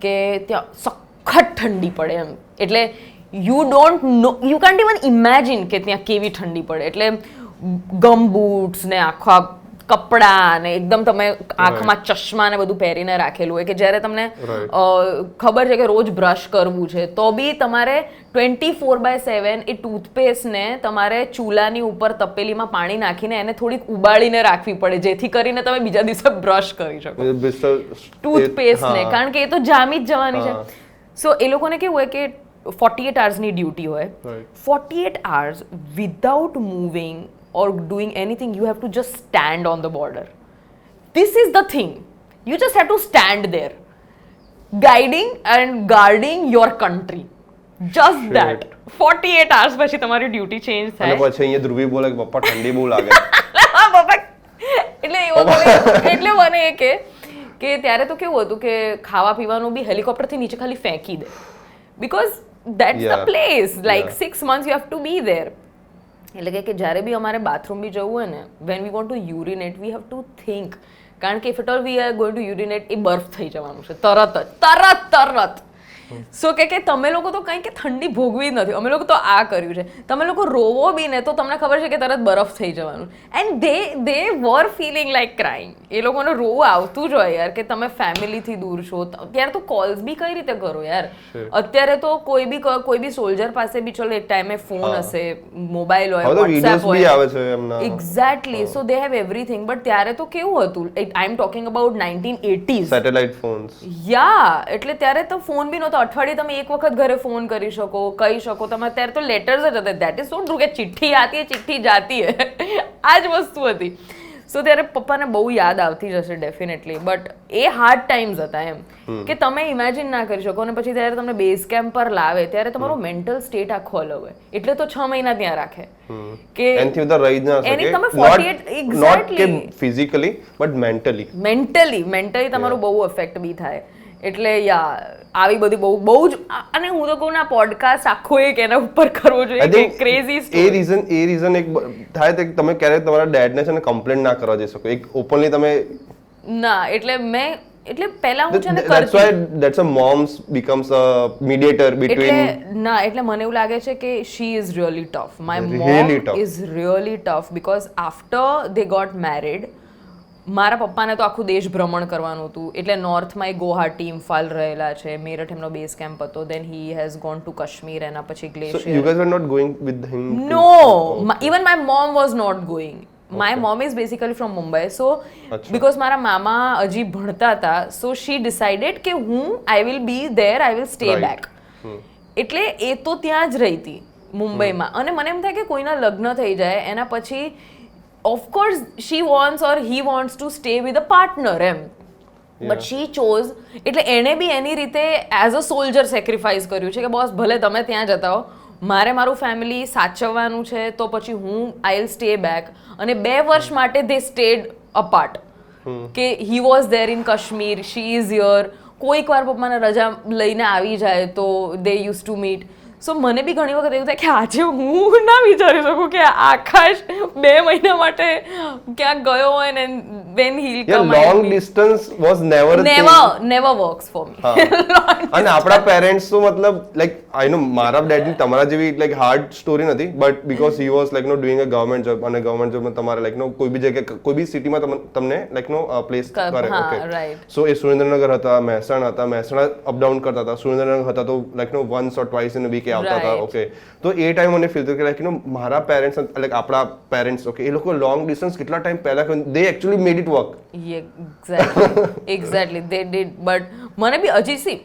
કે ત્યાં સખત ઠંડી પડે એમ. એટલે you don't know, you can't even imagine કે ત્યાં કેવી ઠંડી પડે. એટલે ગમ બૂટ્સ ને આખા કપડાં ને એકદમ તમે આંખમાં ચશ્મા ને બધું પહેરીને રાખેલું હોય કે જ્યારે તમને ખબર છે કે રોજ બ્રશ કરવું છે તો બી તમારે 24/7 એ ટૂથપેસ્ટને તમારે ચૂલાની ઉપર તપેલીમાં પાણી નાખીને એને થોડીક ઉબાડીને રાખવી પડે જેથી કરીને તમે બીજા દિવસે બ્રશ કરી શકો ટૂથપેસ્ટને, કારણ કે એ તો જામી જ જવાની છે. સો એ લોકોને કેવું હોય કે 48 hours ડ્યુટી હોય. 48 hours without moving or doing anything, you have to just stand on the border. This is the thing. You just have to stand there, guiding and guarding your country. Just that. 48 hours પછી તમારી duty change થાય. અને પછી અહીંયા ધ્રુવી બોલે કે પપ્પા ઠંડી બહુ લાગે. પપ્પા એટલે મને કે ત્યારે તો કેવું હતું કે ખાવા પીવાનું બી હેલિકોપ્ટરથી નીચે ખાલી ફેંકી દે. Because that's the place. Like 6 months you have to be there. એટલે કે જ્યારે બી અમારે બાથરૂમ બી જવું હોય ને, when we want to urinate we have to think, કારણ કે if at all we are going to urinate એ બર્ફ થઈ જવાનું છે તરત. સો કે તમે લોકો તો કંઈ કે ઠંડી ભોગવી જ નથી, અમે લોકો તો આ કર્યું છે. તમે લોકો રોવો બી ને તો તમને ખબર છે કે તરત બરફ થઈ જવાનું. And they were feeling like crying. એ લોકોને રોવું આવતું જ હોય યાર કે તમે ફેમિલીથી દૂર છો. ત્યારે તો કોલ્સ બી કઈ રીતે કરો યાર. અત્યારે તો કોઈ બી સોલ્જર પાસે બી ચલો એક ટાઈમે ફોન હશે, મોબાઈલ હોય, વોટ્સએપ હોય, exactly. So they have everything. But ત્યારે તો કેવું હતું, I am talking about 1980s, satellite phones. Yeah એટલે ત્યારે તો ફોન બી નહોતો. અઠવાડિયે તમે એક વખત ઘરે ફોન કરી શકો, કહી શકો તમે. ત્યારે તો લેટર્સ જ હતા. દેટ ઇઝ સો ટ્રુ કે ચિઠ્ઠી આતી હે, ચિઠ્ઠી જાતી હે. આ જ વસ્તુ હતી. સો ત્યારે પપ્પાને બહુ યાદ આવતી જશે definitely. But A hard times હતા એમ કે તમે ઇમેજિન ના કરી શકો. અને પછી ત્યારે તમને બેઝ કેમ્પ પર લાવે ત્યારે તમારો મેન્ટલ સ્ટેટ આખો અલગ હોય. એટલે તો 6 મહિના ત્યાં રાખે કે એનથી બધા રહી જ ના શકે. એની તમે 48 એક્ઝેક્ટલી ફિઝિકલી બટ મેન્ટલી તમારું બહુ ઇફેક્ટ બી થાય. એટલે યા આવી બધી બહુ જ. અને હું તો કહું ના, પોડકાસ્ટ આખો એક એના ઉપર કરવો જોઈએ. ક્રેઝી એ રીઝન એક થાય કે તમે ક્યારેક તમારા ડેડને છે ને કમ્પ્લેન્ટ ના કરવા જઈ શકો. એક ઓપનલી તમે ના. એટલે પહેલા હું છે ને that's why that's a moms becomes a mediator between. એટલે મને એવું લાગે છે કે she is really tough. My mom is really tough because after they got married, મારા પપ્પાને તો આખું દેશ ભ્રમણ કરવાનું હતું. એટલે નોર્થમાં ગુવાહાટી, ઇમ્ફાલ રહેલા છે, મેરઠ એમનો બેઝ કેમ્પ હતો. Then he has gone to Kashmir, એના પછી glacier. So you guys were not going with him? No, even my mom was not going. My mom is basically from Mumbai. So because મારા મામા હજી ભણતા હતા, so she decided કે હું I will be there, I will stay back. એટલે એ તો ત્યાં જ રહી હતી મુંબઈમાં. અને મને એમ થાય કે કોઈના લગ્ન થઈ જાય એના પછી of course she wants or he wants to stay with a partner M. But she chose. એટલે એણે બી એની રીતે એઝ અ સોલ્જર સેક્રિફાઈસ કર્યું છે કે બોસ ભલે તમે ત્યાં જતા હો, મારે મારું ફેમિલી સાચવવાનું છે, તો પછી હું આઈ વિલ સ્ટે બેક. અને 2 વર્ષ માટે દે સ્ટેડ અપાર્ટ. કે he was there in Kashmir, she is here. કોઈક વાર પપ્પાને રજા લઈને આવી જાય તો they use to meet. So મને બી ઘણી વખત એવું થાય કે આજે હું ના વિચારી શકું કે આકાશ 2 મહિના માટે ક્યાંક ગયો હોય ને when he'll come. Long distance was never works for me. અને આપણા પેરેન્ટ્સ તો મતલબ લાઈક આઈ નો મારા ડેડ ની તમારા જેવી લાઈક હાર્ડ સ્ટોરી નથી. But because he was like no doing a government job. અને ગવર્મેન્ટ જોબમાં તમારે લાઈક નો કોઈ બી જગ્યાએ કોઈ બી સિટીમાં તમને લાઈક નો પ્લેસ કરે. ઓકે. સો એ સુરેન્દ્રનગર હતા, મહેસાણા હતા. મહેસાણા અપડાઉન કરતા હતા. સુરેન્દ્રનગર હતા તો like no once or twice in a week આવતા હતા. ઓકે. તો એ ટાઈમ મને ફીલ થયું કે લાઈક મારા પેરેન્ટ્સ લાઈક આપણા પેરેન્ટ્સ ઓકે એ લોકો લોંગ ડિસ્ટન્સ કેટલા ટાઈમ પહેલા they actually made it work. Exactly they did. But મને બી હજી સી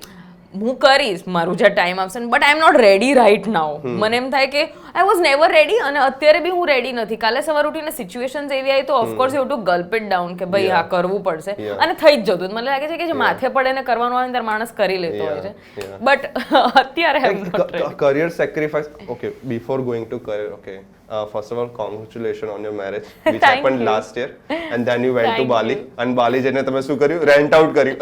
હું કરીશ મારું જે ટાઈમ આવશે ને. But I am not ready right now. મને એમ થાય કે આઈ વોઝ નેવર રેડી અને અત્યારે બી હું રેડી નથી. કાલે સવારે ઉઠીને સિચ્યુએશન્સ એવી આવી તો of course you to gulp it down કે ભાઈ હા કરવું પડશે. અને થઈ જ જતું. મને લાગે છે કે જે માથે પડે ને કરવાનું આવે ત્યારે માણસ કરી લેતો હોય છે. બટ અત્યારે career sacrifice. Okay, before going to career, okay. First of all, congratulations on your marriage, which happened last year, and then you went to Bali. And Bali જઈને તમે શું કર્યું? Rent out કર્યું.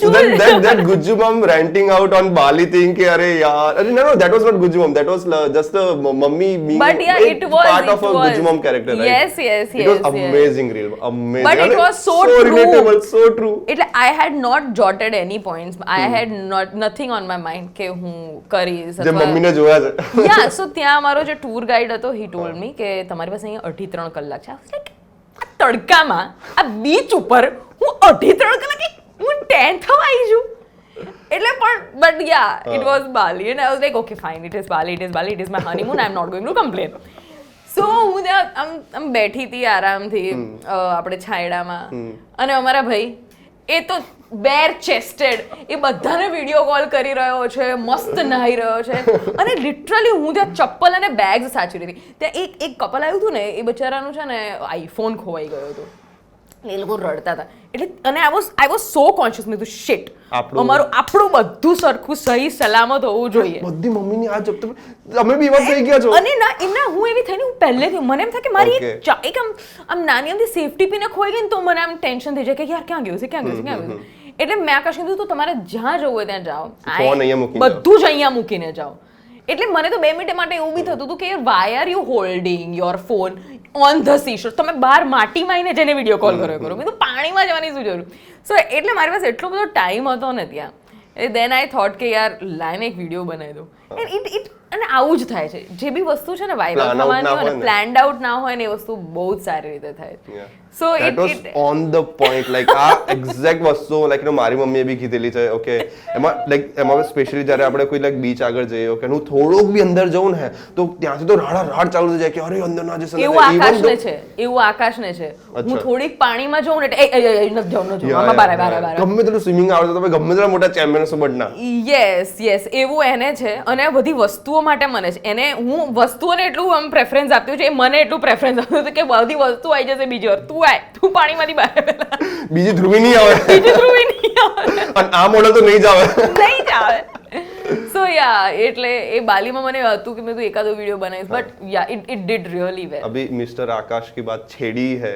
So that Gujju mom renting out on Bali thing કે અરે યાર, no, that was not Gujju mom, that was just a mummy being part of a Gujju mom character, right? Yes. It was amazing, real amazing. But it was so relatable, so true. એટલે I had not jotted any points. I had nothing on my mind કે હું કરીશ. જે મમ્મીને જોયા છે. Yeah, so ત્યાં અમારો જે ટૂર ગાઈડ હતો, he told me કે તમારી પાસે અહીંયા 2.5-3 કલાક છે. I was like, આ તડકામાં આ બીચ ઉપર હું 2.5-3 કલાક હું 10 થવા આવી છું. એટલે પણ but yeah it was Bali and I was like okay fine, it is Bali, it is my honeymoon, I am not going to complain. So હું ત્યાં આમ બેઠી હતી આરામથી આપણે છાયડામાં. અને અમારા ભાઈ એ તો બેર ચેસ્ટેડ એ બધાને વિડીયો કોલ કરી રહ્યો છે, મસ્ત નાહી રહ્યો છે. અને લિટરલી હું ત્યાં ચપ્પલ અને બેગ્સ સાચવી રહી હતી. ત્યાં એક કપલ આવ્યું હતું ને, એ બિચારાનું છે ને આઈફોન ખોવાઈ ગયો હતો. એ લોકો રડતા હતા. એટલે અને આઈ વોઝ સો કોન્શિયસ મેં કીધું શિટ, આપણું બધું સરખું સહી સલામત હોવું જોઈએ. બધી મમ્મીની આ જબ તમે બી વાત થઈ ગયા છો. અને ના હું એવી થઈને હું પહેલેથી મને એમ થાય કે મારી એક આમ નાની અમથી સેફટી પિન ખોઈ ગઈ ને તો મને આમ ટેન્શન થઈ જાય કે યાર ક્યાં ગયું છે. એટલે મેં આકાશ કીધું તો તમારે જ્યાં જવું હોય ત્યાં જાઓ, બધું જ અહીંયા મૂકીને જાઓ. એટલે મને તો 2 મિનિટ માટે એવું બી થતું હતું કે why are you holding your phone on the seashore? તમે બહાર માટીમાં આવીને જેને વિડીયો કોલ કરો મેં તો પાણીમાં જવાની શું જરૂર? સો એટલે મારી પાસે એટલો બધો ટાઈમ હતો ને ત્યાં, દેન આઈ થોટ કે યાર લાઈને એક વિડીયો બનાવી દઉં. ઇટ અને આવું જ થાય છે, જે બી વસ્તુ છે ને વાયરલ થવાની હોય ને, પ્લાન્ડ આઉટ ના હોય ને, એ વસ્તુ બહુ જ સારી રીતે થાય. So it was on the point. Like આ એક્ઝેક્ટ વસ્તુ લાઈક મારી મમ્મીએ બી કીધેલી છે. ઓકે, એમાં સ્પેશિયલી જ્યારે આપણે કોઈ લાઈક બીચ આગળ જઈએ, ઓકે, હું થોડોક બી અંદર જઉં ને તો ત્યાંથી તો રાડ ચાલુ થઈ જાય કે અરે અંદર ના જશે. એવું આકાશને છે હું થોડીક પાણીમાં જઉં ને નથી જવું ગમે તેટલું સ્વિમિંગ આવડે, તમે ગમે તેટલા મોટા ચેમ્પિયન છો બટ ના. યસ એવું એને છે. અને આ બધી વસ્તુઓ માટે મને છે, એને હું વસ્તુઓને એટલું આમ પ્રેફરન્સ આપ્યું છે, મને એટલું પ્રેફરન્સ આપ્યું છે કે બધી વસ્તુ આવી જશે બીજી વાર, તું પાણીમાંથી બહાર બીજી ધ્રુવી નહીં આવે અને આ મોડલ તો નહીં જ આવે. સો યા એટલે એ બાલીમાં મને હતું કે મેં તો એકાદો વિડીયો બનાવીશ, but yeah it did really well. अभी मिस्टर आकाश की बात छेड़ी है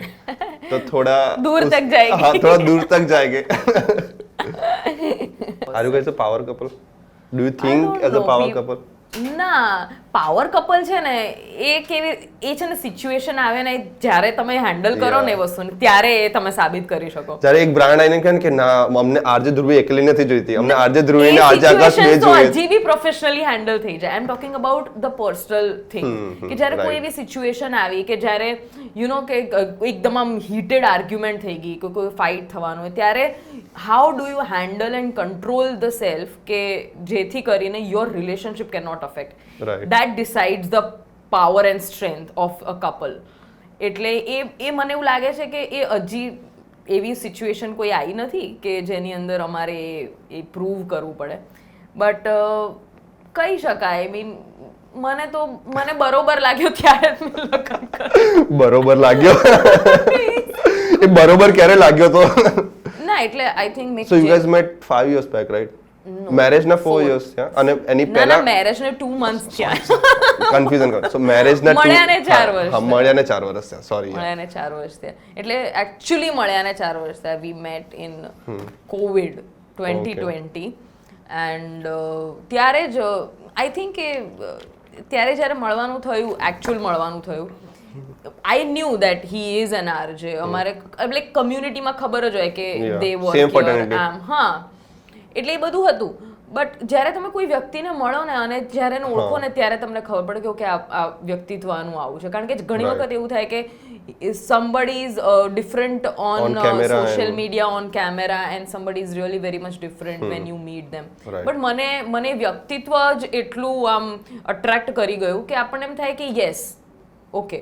तो थोड़ा दूर तक जाएगी. हाँ, थोड़ा दूर तक जाएंगे. Are you guys a power couple? Do you think as a power couple? ના, પાવર કપલ છે ને એ છે ને સિચ્યુએશન આવે ને જ્યારે તમે હેન્ડલ કરો ને એ વસ્તુને ત્યારે એ તમે સાબિત કરી શકો. જ્યારે એક બ્રાન્ડ આવીને કહે કે ના અમને આરજે ધ્રુવી એકલી નથી જોઈતી, અમને આરજે ધ્રુવી ને આરજે આકાશ બે જોઈએ, હજી બી પ્રોફેશનલી હેન્ડલ થઈ જાય. I am talking about the personal thing, કે જ્યારે કોઈ એવી સિચ્યુએશન આવી કે જ્યારે યુ નો કે એકદમ આમ હીટેડ આર્ગ્યુમેન્ટ થઈ ગઈ, કોઈ ફાઇટ થવાનું હોય, ત્યારે how do you handle and control the self કે જેથી કરીને your relationship can not affect. That decides the power and strength of a couple. એટલે એ મને એવું લાગે છે કે એ હજી એવી સિચ્યુએશન કોઈ આવી નથી કે જેની અંદર અમારે એ પ્રૂવ કરવું પડે, બટ કહી શકાય. આઈ મીન મને બરોબર લાગ્યો ત્યારે બરોબર લાગ્યો એ બરોબર ક્યારે લાગ્યો તો ના, એટલે I think so you guys met 5 years back, right? Marriage ના 4 years થયા અને એની પહેલા મેરેજ ને 2 months થયા. કન્ફ્યુઝન કરો. સો મેરેજ ના મળ્યાને 4 વર્ષ. હા, મળ્યાને 4 વર્ષ થયા. સોરી, મળ્યાને 4 વર્ષ થયા. એટલે એક્ચ્યુઅલી મળ્યાને 4 વર્ષ થયા. વી મેટ ઇન કોવિડ 2020 એન્ડ ત્યારે જ આઈ થિંક કે ત્યારે જ્યારે મળવાનું થયું, એકચ્યુઅલ મળવાનું થયું, I knew that he is an RJ. અમારે લાઈક કમ્યુનિટીમાં ખબર જ હોય કે they work here. હા, એટલે એ બધું હતું. બટ જ્યારે તમે કોઈ વ્યક્તિને મળો ને અને જ્યારે એને ઓળખો ને ત્યારે તમને ખબર પડે કે ઓકે આ વ્યક્તિત્વ આનું આવું છે. કારણ કે ઘણી વખત એવું થાય કે somebody is different on social media, on camera, and somebody is really very much different when you meet them. But મને વ્યક્તિત્વ જ એટલું આમ અટ્રેક્ટ કરી ગયું કે આપણને એમ થાય કે yes, okay,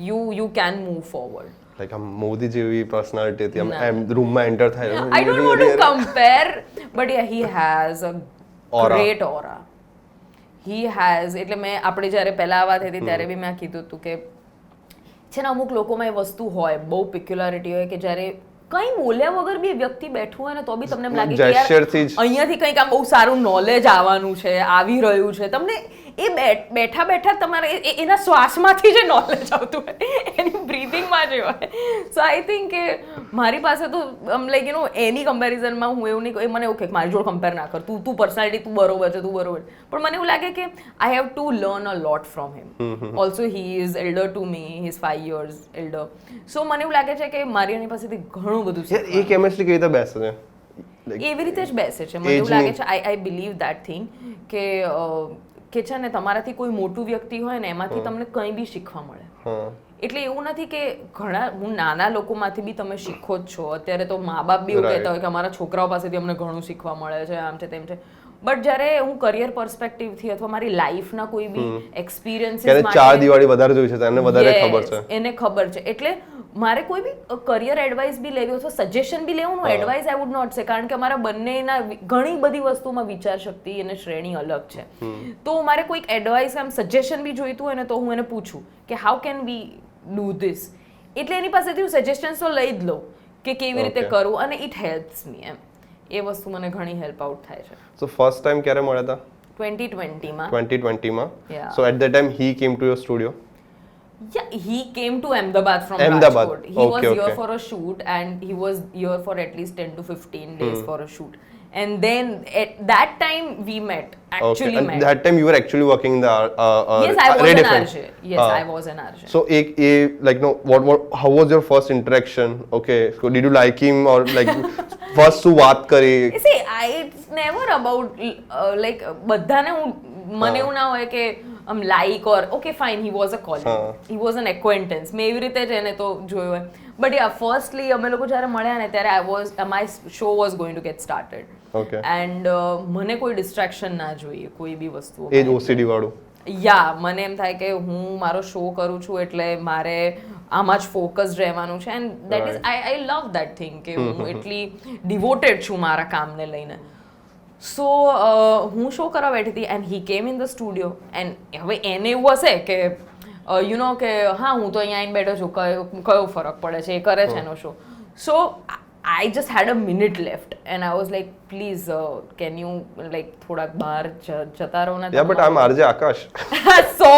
you can move forward. Like આમ મોદી જેવી પર્સનાલિટી હતી, આમ રૂમમાં એન્ટર થાય. I don't want to compare, but yeah, he has a great aura. He has, એટલે મેં આપણે જ્યારે પહેલા વાત હતી ત્યારે બી મેં કીધું હતું કે છે ને અમુક લોકોમાં એ વસ્તુ હોય, બહુ પેક્યુલારિટી હોય કે જ્યારે કંઈ બોલ્યા વગર બી વ્યક્તિ બેઠું હોય ને તો બી તમને એમ લાગે કે યાર અહીંયાથી કંઈક આમ બહુ સારું નોલેજ આવવાનું છે, આવી રહ્યું છે. તમને એ બેઠા તમારે એના શ્વાસમાંથી જે નોલેજ આવતું હોય, એની બ્રીથિંગમાં જે હોય. સો આઈ થિંક કે મારી પાસે તો આમ લાઈક યુ નો એની કમ્પેરિઝનમાં હું એવું નહીં, મને એવું કે મારી જોડે કમ્પેર ના કર, તું પર્સનાલિટી તું બરોબર છે, તું બરોબર. પણ મને એવું લાગે કે I have to learn a lot from him. Also he is elder to me, he is 5 years elder. So મને એવું લાગે છે કે મારી એની પાસેથી ઘણું બધું છે. એ કેમિસ્ટ્રી કેવી રીતે બેસે છે? એવી રીતે જ બેસે છે. મને એવું લાગે છે, આઈ બિલીવ દેટ થિંગ કે છે ને તમારાથી કોઈ મોટું વ્યક્તિ હોય ને એમાંથી તમને કંઈ બી શીખવા મળે. એટલે એવું નથી કે હું નાના લોકોમાંથી બી તમે શીખો જ છો. અત્યારે તો મા બાપ બી એવું કહેતા હોય કે અમારા છોકરાઓ પાસેથી અમને ઘણું શીખવા મળે છે, આમ છે તેમ છે. બટ જ્યારે હું કરિયર પર્સપેક્ટિવથી અથવા મારી લાઈફના કોઈ બી એક્સપિરિયન્સીસ માટે 4 દિવાળી વધારે જોઈ છે, તેને વધારે ખબર છે, એને ખબર છે. એટલે મારે કોઈ બી કરિયર એડવાઇસ બી લેવી અથવા સજેશન બી લેવું, એડવાઇસ આઈ વુડ નોટ સે, કારણ કે અમારા બંનેના ઘણી બધી વસ્તુમાં વિચાર શક્તિ અને શ્રેણી અલગ છે. તો મારે કોઈક એડવાઇસ આમ સજેશન બી જોઈતું હોય ને તો હું એને પૂછું કે how can we do this. એટલે એની પાસેથી હું સજેશન્સ તો લઈ જ લઉં કે કેવી રીતે કરવું, અને ઇટ હેલ્પ્સ મી. એમ એ વસ્તુ મને ઘણી હેલ્પ આઉટ થાય છે. સો ફર્સ્ટ ટાઈમ ક્યારે મળ્યા હતા? 2020 માં. So at the time he came to your studio? Yeah, he came to Ahmedabad from Rajkot. He was here for a shoot and he was here for at least 10 to 15 days for a shoot. And then at that time we met, actually and met. that time you were actually working in the Yes, I was Radio an FM. RJ. Yes, I was an RJ. So like no, how was your first interaction? Okay, so did you like him or like first શું વાત કરી? See, it's never about like બધાને મને એવું ના હોય કે like or okay fine, he was a colleague, he was an acquaintance, મેં એવી રીતે જ એને તો જોયું હોય. But yeah, firstly અમે લોકો જ્યારે મળ્યા ને ત્યારે my show was going to get started. Okay. And મને કોઈ distraction ના જોઈએ કોઈ બી વસ્તુ. એ જ OCD વાળું. મને એમ થાય કે હું મારો શો કરું છું એટલે મારે આમાં જ ફોકસ રહેવાનું છે. And that is I love that thing કે હું એટલી ડિવોટેડ છું મારા કામને લઈને. સો હું શો કરવા બેઠી હતી એન્ડ હી કેમ ઇન ધ સ્ટુડિયો. એન્ડ હવે એને એવું હશે કે યુ નો કે હા હું તો અહીંયા આવીને બેઠો છું, કયો ફરક પડે છે, એ કરે છે એનો show. So I just had a minute left and I was like, please, can you like થોડાક બહાર જતા રહો ને? Yeah, but I'm RJ Akash. So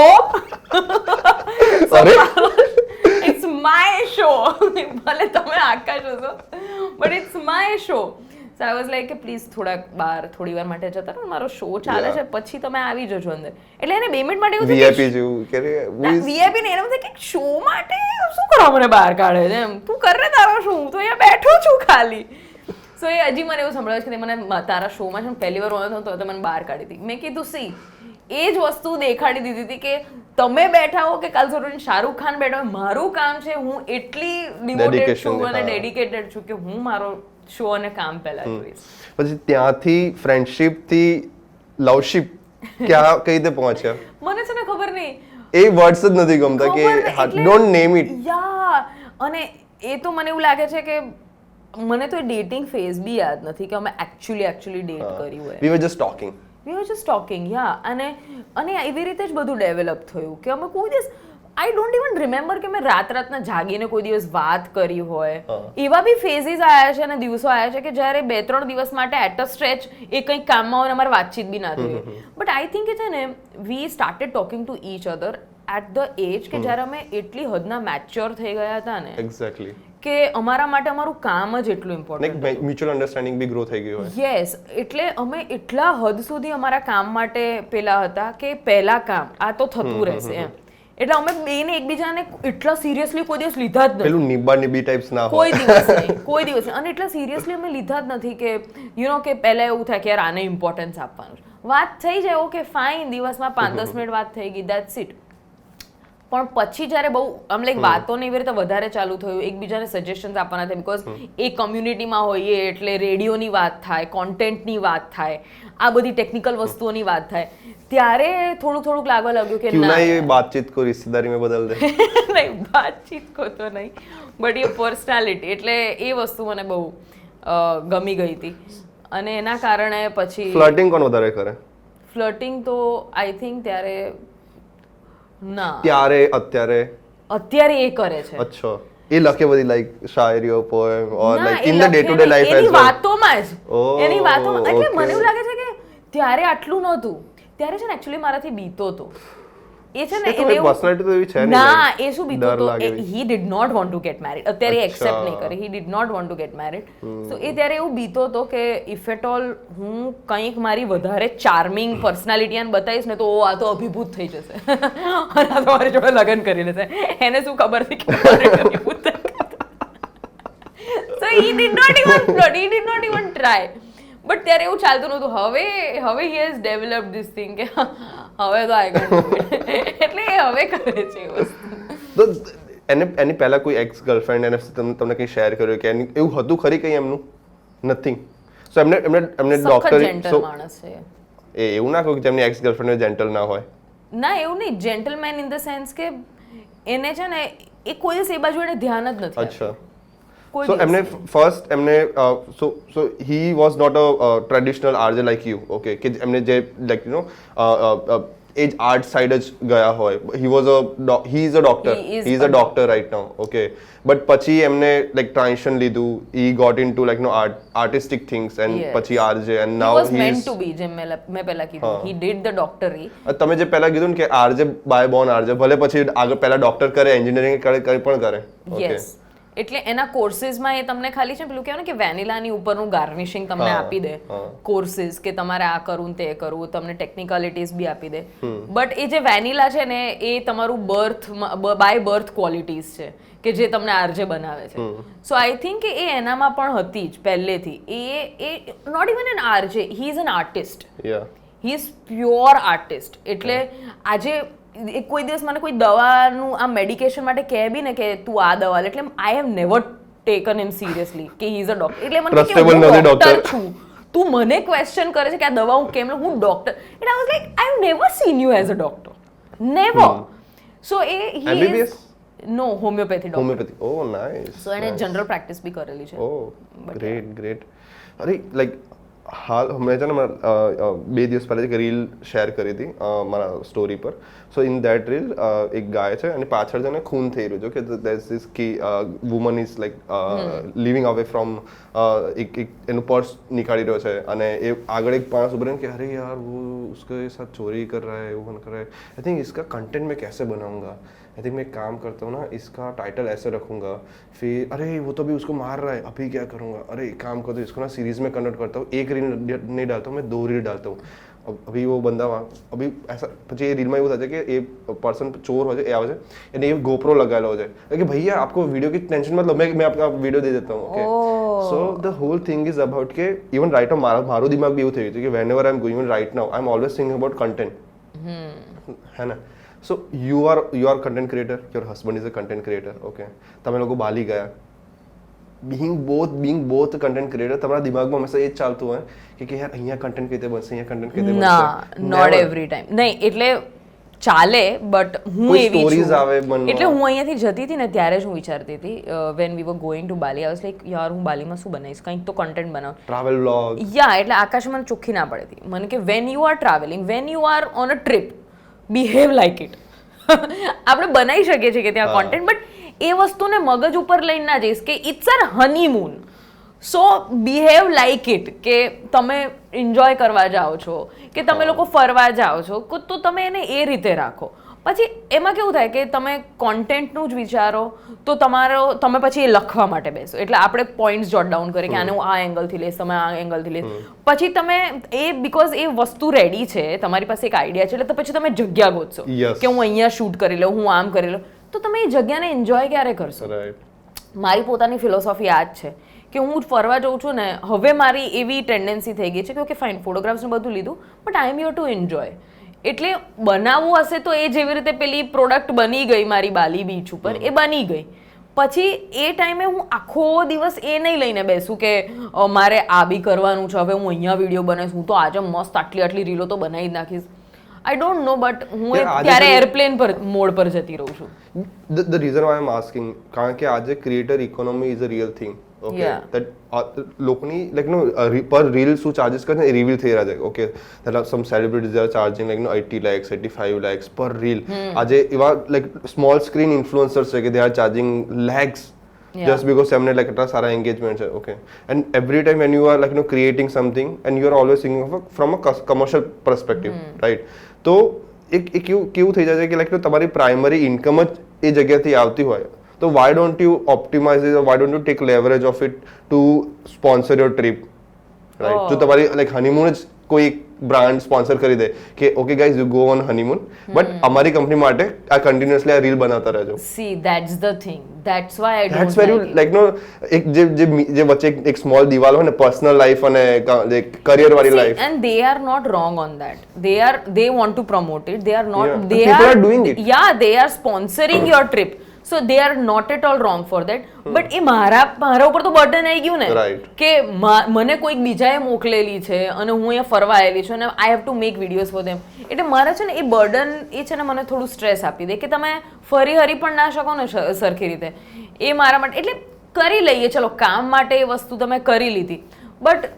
અરે it's my show. ભલે તમે આકાશ હશો, but it's my show. So I was like, please થોડાક બહાર થોડી વાર માટે જતા રહો, મારો શો ચાલે છે, પછી તમે આવી જજો અંદર. એટલે એને 2 મિનિટ માટે એવું VIP જેવું કે VIP ને એને કે શો માટે શું કરવા મને બહાર કાઢે છે એમ, તું કર ને તારો શો, હું તો અહીંયા બેઠો છું ખાલી. સો એ હજી મને એવું સંભળાય છે કે મને તારા શોમાં છે પહેલી વાર આવ્યો હતો તો મને બહાર કાઢી હતી. મેં કીધું સી એ જ વસ્તુ દેખાડી દીધી હતી કે તમે બેઠા હો કે કાલ સવારે શાહરુખ ખાન બેઠા હોય, મારું કામ છે, હું એટલી ડિવોટેડ છું અને ડેડિકેટેડ છું કે હું મારો શો અને કામ પહેલા જોઈશ. પછી ત્યાંથી ફ્રેન્ડશિપ થી લવશિપ ક્યાં કઈ રીતે પહોંચ્યા? મને છે ને ખબર નહીં, એ વર્ડ્સ જ નથી ગમતા કે ડોન્ટ નેમ ઇટ. યા અને એ તો મને એવું લાગે છે કે મને તો ડેટિંગ ફેઝ બી યાદ નથી કે અમે એકચ્યુઅલી ડેટ કર્યું હોય. વી વર જસ્ટ ટોકિંગ. યા અને એવી રીતે જ બધું ડેવલપ થયું કે અમે કોઈ દિવસ આઈ ડોન્ટ ઇવન રિમેમ્બર કે મેં રાતના જાગીને કોઈ દિવસ વાત કરી હોય. એવા બી ફેઝિસ આવ્યા છે અને દિવસો આવ્યા છે કે જ્યારે 2-3 દિવસ માટે એટ અ સ્ટ્રેચ એ કંઈક કામમાં હોય અમારે વાતચીત બી ના થઈ. બટ આઈ થિંક છે ને we started talking to each other at the age કે જ્યારે અમે એટલી હદના મેચ્યોર થઈ ગયા હતા ને, એક્ઝેક્ટલી, કે અમારા માટે અમારું કામ જ એટલું ઇમ્પોર્ટન્ટ, લાઈક મ્યુચ્યુઅલ અન્ડરસ્ટેન્ડિંગ બી ગ્રો થઈ ગયું હોય. યસ, એટલે અમે એટલા હદ સુધી અમારા કામ માટે પેલા હતા કે પહેલા કામ આ તો થતું રહેશે એમ. એટલે અમે બેને એકબીજાને એટલા સિરિયસલી કોઈ દિવસ લીધા જ નથી. પેલું નિબ્બા નિબ્બી ટાઈપ્સ ના કોઈ દિવસ નહીં. અને એટલા સિરિયસલી અમે લીધા જ નથી કે યુ નો કે પહેલા એવું થાય કે યાર આને ઇમ્પોર્ટન્સ આપવાનું છે. વાત થઈ જાય ઓકે ફાઇન, દિવસમાં 5-10 મિનિટ વાત થઈ ગઈ, દેટ્સ ઇટ. પણ પછી જ્યારે બહુ આમ લાઈક વાતોને એવી રીતે વધારે ચાલુ થયું, એકબીજાને સજેશન્સ આપવાના થાય, બીકોઝ એ કમ્યુનિટીમાં હોઈએ એટલે રેડિયોની વાત થાય, કોન્ટેન્ટની વાત થાય, આ બધી ટેકનિકલ વસ્તુઓની વાત થાય, ત્યારે થોડુંક લાગવા લાગ્યું કે ના એ બાતચીત કો રિશ્તેદારી में बदल दे. નહીં, બાતચીત કો તો નહીં, બટ એ પર્સનાલિટી, એટલે એ વસ્તુ મને બહુ ગમી ગઈ હતી. અને એના કારણે પછી ફ્લર્ટિંગ કોણ વધારે કરે? ફ્લર્ટિંગ તો આઈ થિંક ત્યારે અત્યારે એ કરે છે. અચ્છા, એ લખે બધી લાઈક શાયરીઓ, poem or like in the day to day life એની વાતોમાં એટલે મને એવું લાગે છે કે ત્યારે આટલું નહોતું. ત્યારે છે ને એકચ્યુઅલી મારાથી બીતો હતો એ છે ને, એને પર્સનાલિટી તો એવી છે ના, એ શું બીતો હતો, he did not want to get married. અત્યારે એક્સેપ્ટ નહીં કરે, he did not want to get married. So એ ત્યારે એવું બીતો હતો કે ઇફ એટ ઓલ હું કંઈક મારી વધારે ચાર્મિંગ પર્સનાલિટી આને બતાવીશ ને તો આ તો અભિભૂત થઈ જશે અને આ તો મારી જોડે લગ્ન કરી લેશે. એને શું ખબર હતી કે મારે અભિભૂત થાય. So he did not even try. But ત્યારે એવું ચાલતું નહોતું. હવે he has developed this thing કે હવે તો આઈ ગોટ એટલે એ હવે કરે છે એ વસ્તુ. તો એની પહેલા કોઈ એક્સ ગર્લફ્રેન્ડ એને તમને કંઈ શેર કર્યું કે એવું હતું ખરી કંઈ એમનું? નથિંગ. સો એમને ડોક્ટર માણસ છે એ એવું ના કહું કે તેમની એક્સ ગર્લફ્રેન્ડ જેન્ટલ ના હોય? ના, એવું નહીં. જેન્ટલમેન ઇન ધ સેન્સ કે એને છે ને એ કોઈ દિવસ એ બાજુ એને ધ્યાન જ નથી. અચ્છા. So એમને ફર્સ્ટ એમને so he was not a traditional RJ like you, okay, કે એમને જે like you know એ જ આર્ટ સાઇડ જ ગયા હોય. he is a doctor right now, okay, but પછી એમને like transition લીધું, he got into like no artistic things and પછી RJ and now he was meant to be, જેમ મેં પહેલા કીધું, he did the doctorate. તમે જે પહેલા કીધું ને કે RJ by born RJ, ભલે પછી આગળ પહેલા ડોક્ટર કરે, એન્જિનિયરિંગ કરે, કંઈ પણ કરે. yes, એટલે એના કોર્સીસમાં એ તમને ખાલી છે પેલું કહેવાય ને કે વેનિલાની ઉપરનું ગાર્નિશિંગ તમને આપી દે કોર્સીસ કે તમારે આ કરવું તે કરવું, તમને ટેકનિકાલિટીઝ બી આપી દે. બટ એ જે વેનિલા છે ને એ તમારું બાય બર્થ ક્વોલિટીઝ છે કે જે તમને આરજે બનાવે છે. સો આઈ થિંક કે એ એનામાં પણ હતી જ પહેલેથી. એ not even an RJ, he is an artist, he is pure artist. એટલે આજે કોઈ દિવસ મને કોઈ દવાનું આ મેડિકેશન માટે કહે બી ને કે તું આ દવા લે, એટલે I have never taken him seriously કે હી ઇઝ અ ડોક્ટર. એટલે મને કે હું ડોક્ટર છું, તું મને ક્વેશ્ચન કરે છે કે આ દવા હું કેમ લઉં, હું ડોક્ટર. એટલે I was like I have never seen you as a doctor, never. So એ he is no homeopathy. Oh nice. So એને જનરલ પ્રેક્ટિસ બી કરેલી છે. ઓહ ગ્રેટ. અરે લાઈક હાલ મેં છે ને 2 દિવસ પહેલા એક રીલ શેર કરી હતી મારા સ્ટોરી પર. સો ઇન ધેટ રીલ એક ગાય છે અને પાછળ છે ને ખૂન થઈ રહ્યું છે કે there is key woman is like living away from એક એનું પર્સ નિકાળી રહ્યો છે અને એ આગળ એક માણસ ઉભો કે અરે યાર वो उसके साथ चोरी कर रहा है, वो कर रहा है, आई थिंक इसका कंटेंट मैं कैसे बनाऊंगा, आई थिंक मैं एक काम करता हूँ ना, इसका टाइटल ऐसे रखूंगा, फिर अरे वो तो अभी उसको मार रहा है, अभी क्या करूँगा, अरे एक काम करता हूँ इसको ना सीरीज में कन्वर्ट करता हूँ, 1 रील नहीं डालता हूँ मैं, 2 रील डालता हूँ. अभी वो बंदा अभी ऐसा પછી એ રીલમાં એવું થાય છે કે એ પર્સન ચોર હોય છે, એ આવે છે અને એ GoPro લગાવેલો હોય છે કે ભૈયા આપકો वीडियो की टेंशन मतलब मैं आपका वीडियो दे देता हूँ. Okay so the whole thing is about के इवन राइट नाउ મારો દિમાગ બી એવું થઈ ગયું છે કે whenever I am going right now I am always thinking about content. है ना. So you are content creator, your husband is a content creator. Okay, તમે લોકો બાલી ગયા, being both content creator, તમારા દિમાગમાં હંમેશા એ જ ચાલતું હોય કે યાર અહીંયા કન્ટેન્ટ કઈ રીતે બનશે, અહીંયા કન્ટેન્ટ કઈ રીતે બનશે. ના, નોટ એવરી ટાઈમ નહીં. એટલે ચાલે, બટ હું એવી સ્ટોરીઝ આવે મનમાં. એટલે હું અહીંયાથી જતી હતી ને ત્યારે જ હું વિચારતી હતી when we were going to Bali, I was like યાર હું બાલીમાં શું બનાવીશ, કંઈક તો કન્ટેન્ટ બનાવ, ટ્રાવેલ વ્લોગ. યા એટલે આકાશ મને ચોખ્ખી ના પડતી મને કે van you R travelling, van you are on a trip, behave like it. આપણે બનાવી શકીએ છીએ કે ત્યાં કોન્ટેન્ટ, બટ એ વસ્તુને મગજ ઉપર લઈને ના જઈશ કે it's uh honeymoon, so behave like it. કે તમે એન્જોય કરવા જાઓ છો કે તમે લોકો ફરવા જાઓ છો તો તમે એને એ રીતે રાખો. પછી એમાં કેવું થાય કે તમે કોન્ટેન્ટનું જ વિચારો તો તમે પછી એ લખવા માટે બેસો. એટલે આપણે પોઈન્ટ્સ જોટ ડાઉન કરીએ કે આને હું આ એંગલથી લઈશ, તમે આ એંગલથી લઈશ. પછી તમે એ બીકોઝ એ વસ્તુ રેડી છે, તમારી પાસે એક આઈડિયા છે, એટલે તો પછી તમે જગ્યા ગોતશો કે હું અહીંયા શૂટ કરી લઉં, હું આમ કરી લઉં. તો તમે એ જગ્યાને એન્જોય ક્યારે કરશો? મારી પોતાની ફિલોસોફી આ જ છે કે હું ફરવા જાઉં છું ને, હવે મારી એવી ટેન્ડન્સી થઈ ગઈ છે કે ઓકે ફાઇન ફોટોગ્રાફ્સને બધું લીધું, but I am here two enjoy. એટલે બનાવવું હશે તો એ જેવી રીતે પેલી પ્રોડક્ટ બની ગઈ મારી બાલી બીચ ઉપર, એ બની ગઈ. પછી એ ટાઈમે હું આખો દિવસ એ નહીં લઈને બેસું કે મારે આ બી કરવાનું છે, હવે હું અહીંયા વિડીયો બનાવીશ, હું તો આજે મસ્ત આટલી રીલો તો બનાવી જ નાખીશ. આઈ ડોન્ટ નો, બટ હું ત્યારે એરપ્લેન પર મોડ પર જતી રહું છું. The reason I am asking, કારણ કે આજે creator economy is a real thing. Okay, that લોકોની લાઈક નો પર રીલ શું ચાર્जेस કરે એ રિવીલ થઈ રહ્યા છે. Okay, that are some celebrities are charging like no 80 lakhs 85 lakhs per reel. આજે એવા લાઈક સ્મોલ સ્ક્રીન ઇન્ફ્લુએન્સર્સ છે કે they are charging lakhs just because એમને લાઈક એટલા સારા એન્ગેજમેન્ટ છે. Okay, and every time when you are like no creating something and you are always thinking of from a commercial perspective, right? તો એક કેવું થઈ જાય છે કે લાઈક તમારી પ્રાઇમરી ઇન્કમ જ એ જગ્યાથી આવતી હોય, તો why don't you optimize it, or why don't you take leverage of it to sponsor your trip, right? જો તમારી like honeymoon જ કોઈ બ્રાન્ડ સ્પોન્સર કરી દે કે okay guys you go on honeymoon, but અમારી કંપની માટે આ કન્ટિન્યુઅસલી આ રીલ બનાવતા રહેજો. See that's the thing, that's why I don't like no એક જે વચ્ચે એક સ્મોલ દિવાલ હોય ને પર્સનલ લાઈફ અને કરિયર વાળી life, and they are not wrong on that. they want to promote it, they are not, they people are doing it. Yeah, they are sponsoring your trip, so they are not at all wrong for that. But એ મારા ઉપર તો burden આવી ગયું ને કે મને કોઈક બીજાએ મોકલેલી છે અને હું અહીંયા ફરવા આવેલી છું અને I have to make videos for them. એટલે મારે છે ને એ બર્ડન એ છે ને મને થોડું સ્ટ્રેસ આપી દે કે તમે ફરી હરી પણ ના શકો ને સરખી રીતે. એ મારા માટે એટલે કરી લઈએ, ચલો કામ માટે એ વસ્તુ તમે કરી લીધી, બટ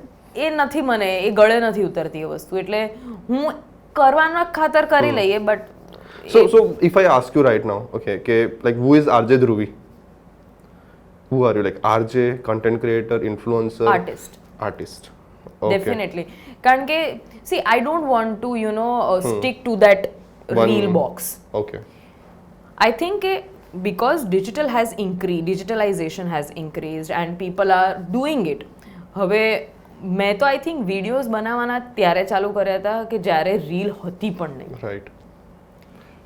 એ નથી, મને એ ગળે નથી ઉતરતી એ વસ્તુ. એટલે હું કરવાના ખાતર કરી લઈએ, but So if I ask you right now, okay, like who is RJ Dhruvi? Who are you? Like RJ, content creator, influencer, artist. Okay. Definitely. કારણ કે see, I don't want to stick to that reel box. Okay. I think કે because digitalization has increased and people are doing it. હવે મેં તો I think videos બનાવવાના ત્યારે ચાલુ કર્યા હતા કે જ્યારે રીલ હતી પણ નહીં. રાઈટ.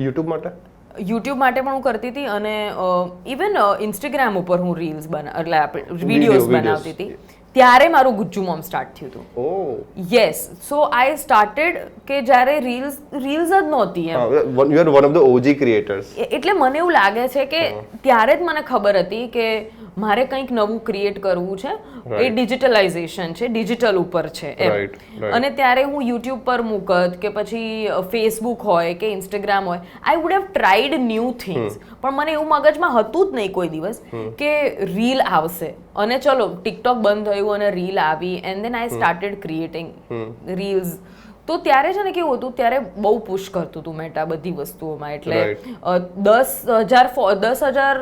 યુટ્યુબ માટે પણ હું કરતી હતી અને ઇવન ઇન્સ્ટાગ્રામ ઉપર હું વિડીયોઝ બનાવતી હતી ત્યારે મારું ગુજ્જુ મોમ સ્ટાર્ટ થયું હતું. યસ, સો આઈ સ્ટાર્ટેડ કે જ્યારે રીલ્સ જ નહોતી um. You are one of the OG creators. એટલે મને એવું લાગે છે કે ત્યારે જ મને ખબર હતી કે મારે કંઈક નવું ક્રિએટ કરવું છે. એ ડિજિટલાઇઝેશન છે, ડિજિટલ ઉપર છે એમ. અને ત્યારે હું યુટ્યુબ પર મૂકત કે પછી ફેસબુક હોય કે ઇન્સ્ટાગ્રામ હોય, આઈ would have tried new things. પણ મને એવું મગજમાં હતું જ નહીં કોઈ દિવસ કે રીલ આવશે. અને ચલો ટિકટોક બંધ થયું અને રીલ આવી and then I started creating reels. તો ત્યારે છે ને કેવું હતું, ત્યારે બહુ પુશ કરતું હતું મેટા બધી વસ્તુઓમાં. એટલે 10,000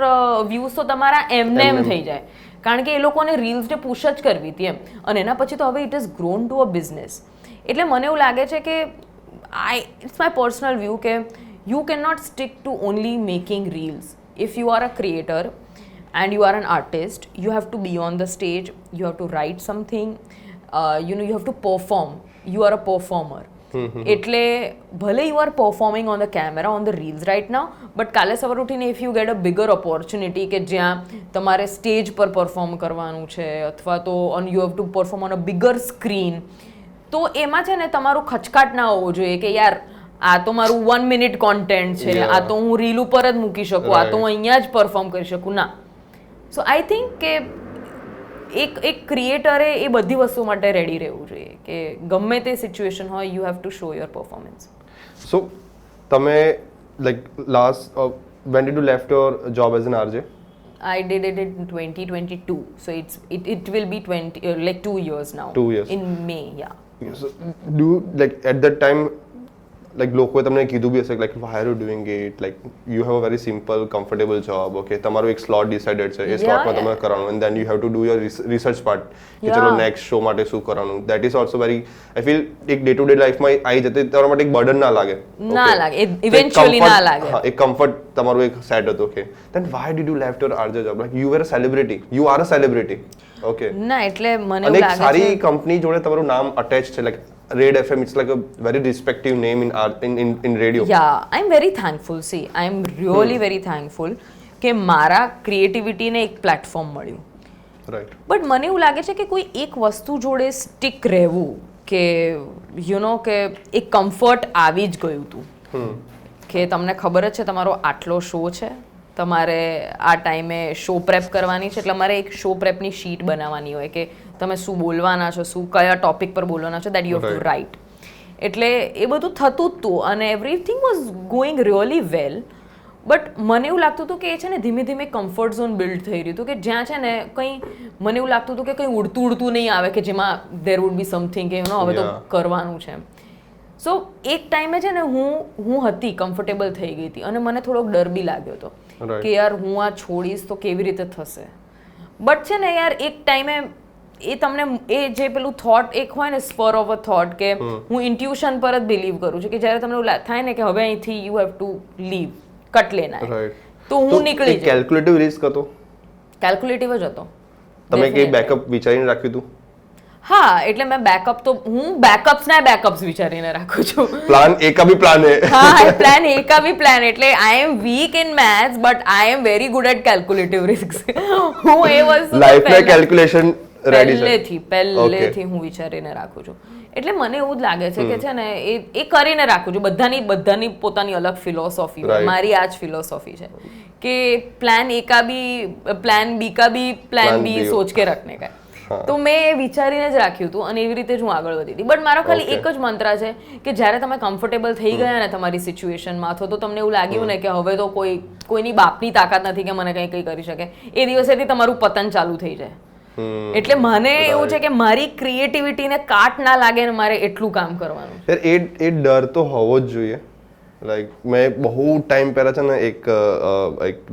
વ્યૂઝ તો તમારા એમને એમ થઈ જાય, કારણ કે એ લોકોને રીલ્સને પુશ જ કરવી હતી એમ. અને એના પછી તો હવે it is grown to a business. એટલે મને એવું લાગે છે કે ઇટ્સ માય પર્સનલ વ્યૂ કે you cannot stick to only making reels. If you are a creator and you are an artist, you have to be on the stage, you have to write something, you have to perform. You are a performer. એટલે ભલે you are performing on the camera, on the reels right now, but કાલે સવાર ઉઠીને if you get a bigger opportunity કે જ્યાં તમારે stage પર perform કરવાનું છે અથવા તો you have to perform on a bigger screen, તો એમાં છે ને તમારું ખચકાટ ના હોવો જોઈએ કે યાર આ તો મારું 1 મિનિટ કોન્ટેન્ટ છે, આ તો હું રીલ ઉપર જ મૂકી શકું, આ તો હું અહીંયા જ પરફોર્મ કરી શકું. ના. સો આઈ થિંક કે એક ક્રિએટરે એ બધી વસ્તુ માટે રેડી રહેવું જોઈએ કે ગમે તે સિચ્યુએશન હોય, you have to show your performance. So તમે like last when did you left your job as an RJ? I did it in 2022, so it will be 2 years now. 2 years in May. Yeah. So do like at that time like લોકોએ તમને કીધું બી હશે like why are you doing it, like you have a very simple comfortable job, okay તમારું એક slot decided છે, એ સ્લોટમાં તમારે કરવાનું and then you have to do your research part કે ચલો નેક્સ્ટ શો માટે શું કરવાનું. that is also very I feel એક ડે ટુ ડે લાઈફમાં આવી જતી તમારા માટે એક બર્ડન ના લાગે, ઇવેન્ચ્યુઅલી ના લાગે. હા, એક કમ્ફર્ટ તમારું એક સેટ હતું. okay then why did you left your RJ job, like you were a celebrity, you are a celebrity. okay ના એટલે મને અને લાગે એક સારી કંપની જોડે તમારું નામ અટેચ છે, like Red FM, it's like a very respective name in radio. Yeah, I'm very thankful. See, I'm really very thankful કે મારા ક્રિએટિવિટીને એક પ્લેટફોર્મ મળ્યું. રાઈટ. બટ મને એવું લાગે છે કે કોઈ એક વસ્તુ જોડે સ્ટિક રહેવું કે કે એક કમ્ફર્ટ આવી જ ગયું હતું કે તમને ખબર જ છે તમારો આટલો શો છે, તમારે આ ટાઈમે શો પ્રેપ કરવાની છે, એટલે અમારે એક શો પ્રેપની શીટ બનાવવાની હોય કે તમે શું બોલવાના છો, શું કયા ટોપિક પર બોલવાના છો, that you have to right. એટલે એ બધું થતું જ હતું અને everything was going really well. But મને એવું લાગતું હતું કે એ છે ને ધીમે ધીમે કમ્ફર્ટ ઝોન બિલ્ડ થઈ રહ્યું હતું કે જ્યાં છે ને કંઈ મને એવું લાગતું હતું કે કંઈ ઉડતું નહીં આવે કે જેમાં દેર વુડ બી સમથિંગ કે હવે તો કરવાનું છે. સો એક ટાઈમે છે ને હું હતી કમ્ફર્ટેબલ થઈ ગઈ હતી અને મને થોડોક ડર બી લાગ્યો હતો કે યાર હું આ છોડીશ તો કેવી રીતે થશે. બટ છે ને યાર એક ટાઈમે એ તમને એ જે પેલું થોટ એક હોય ને સ્પર ઓફ અ થોટ કે હું ઇન્ટ્યુશન પર જ બિલીવ કરું છું કે જ્યારે તમને એવું થાય ને કે હવે અહીંથી you have to leave, cut લેના, તો હું નીકળી જાઉં. કેલ્ક્યુલેટિવ રિસ્ક હતો? કેલ્ક્યુલેટિવ જ હતો. તમે કઈ બેકઅપ વિચારીને રાખ્યું હતું? હા, એટલે મેં બેકઅપ તો હું બેકઅપ્સ વિચારીને રાખું છું. પ્લાન એ કા ભી પ્લાન હે. હા, પ્લાન એ કા ભી પ્લાન. એટલે I am weak in maths but I am very good at calculative risk. હું એ વસ્તુ લાઈફમાં કેલ્ક્યુલેશન પહેલેથી હું વિચારીને રાખું છું. એટલે મને એવું જ લાગે છે કે છે ને એ કરીને રાખું છું. બધાની પોતાની અલગ ફિલોસોફી હોય, મારી આ જ ફિલોસોફી છે કે પ્લાન એ કા બી પ્લાન બી કા બી પ્લાન બી સોચ કે રખને કા. તો મેં એ વિચારીને જ રાખ્યું હતું અને એવી રીતે જ હું આગળ વધી હતી. બટ મારો ખાલી એક જ મંત્ર છે કે જ્યારે તમે કમ્ફર્ટેબલ થઈ ગયા ને તમારી સિચ્યુએશનમાં અથવા તો તમને એવું લાગ્યું ને કે હવે તો કોઈની બાપની તાકાત નથી કે મને કંઈ કરી શકે, એ દિવસેથી તમારું પતન ચાલુ થઈ જાય. એટલે મને એવું છે કે મારી ક્રિએટિવિટીને કાટ ના લાગે ને મારે એટલું કામ કરવાનું. એ ડર તો હોવો જ જોઈએ. લાઈક મેં બહુ ટાઈમ પહેલા છે ને એક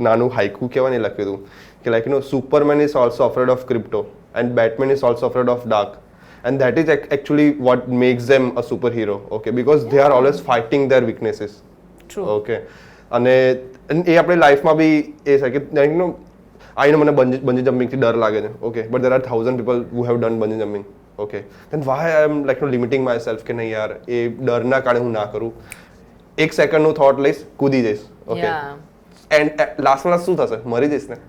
નાનું હાઇકુ કહેવાય ને લખ્યું હતું કે like superman is also afraid of crypto and Batman is also afraid of dark, and that is actually what makes them a superhero, okay, because they are always fighting their weaknesses. True. Okay, અને એ આપણી લાઈફમાં બી એ છે કે like નો આઈ નો મને bungee જમ્પિંગથી ડર લાગે છે okay but there are 1000 people who have done bungee jumping okay then why I am like no limiting my self કે નહીં યાર એ ડરના કારણે હું ના કરું એક સેકન્ડનું થોટ લઈશ કૂદી જઈશ ઓકે એન્ડ લાસ્ટમાં શું થશે મરી જઈશ ને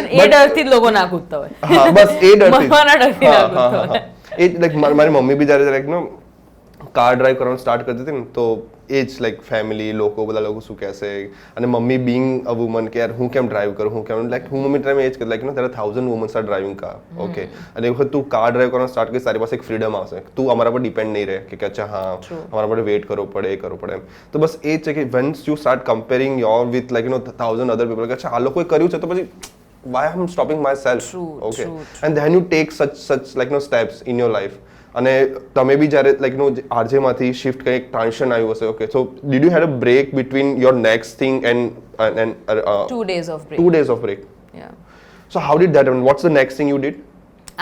એ ડરથી જ લોકો ના કૂદતા હોય હા બસ એ ડરથી મરવાના ડરથી ના કૂદતા હોય એ લાઈક મારી મમ્મી બી જ્યારે લાઈક નો કાર ડ્રાઈવ કરવાનું સ્ટાર્ટ કરતી હતી ને તો એ જ લાઈક ફેમિલી લોકો બધા લોકો શું કહેશે અને મમ્મી બિંગ અ વુમન કે યાર હું કેમ ડ્રાઈવ કરું હું કેમ લાઈક હું મમ્મી ટાઈમ એ જ કે like no there are 1000 womans are driving car okay અને એ વખત તું કાર ડ્રાઈવ કરવાનું સ્ટાર્ટ કરીશ તારી પાસે એક ફ્રીડમ આવશે તું અમારા પર ડિપેન્ડ નહીં રહે કે અચ્છા હા અમારા પર વેઇટ કરવો પડે એ કરવું પડે તો બસ એ જ છે કે once you start comparing your with like 1000 other people કે અચ્છા આ લોકોએ કર્યું છે તો પછી why I'm stopping myself okay and then you take such like steps in your life અને તમે બી જ્યારે લાઈક નો આરજે માંથી શિફ્ટ કંઈક ટ્રાન્ઝિશન આવ્યું હશે okay so did you had a break between your next thing and 2 days of break 2 days of break so how did that happen what's the next thing you did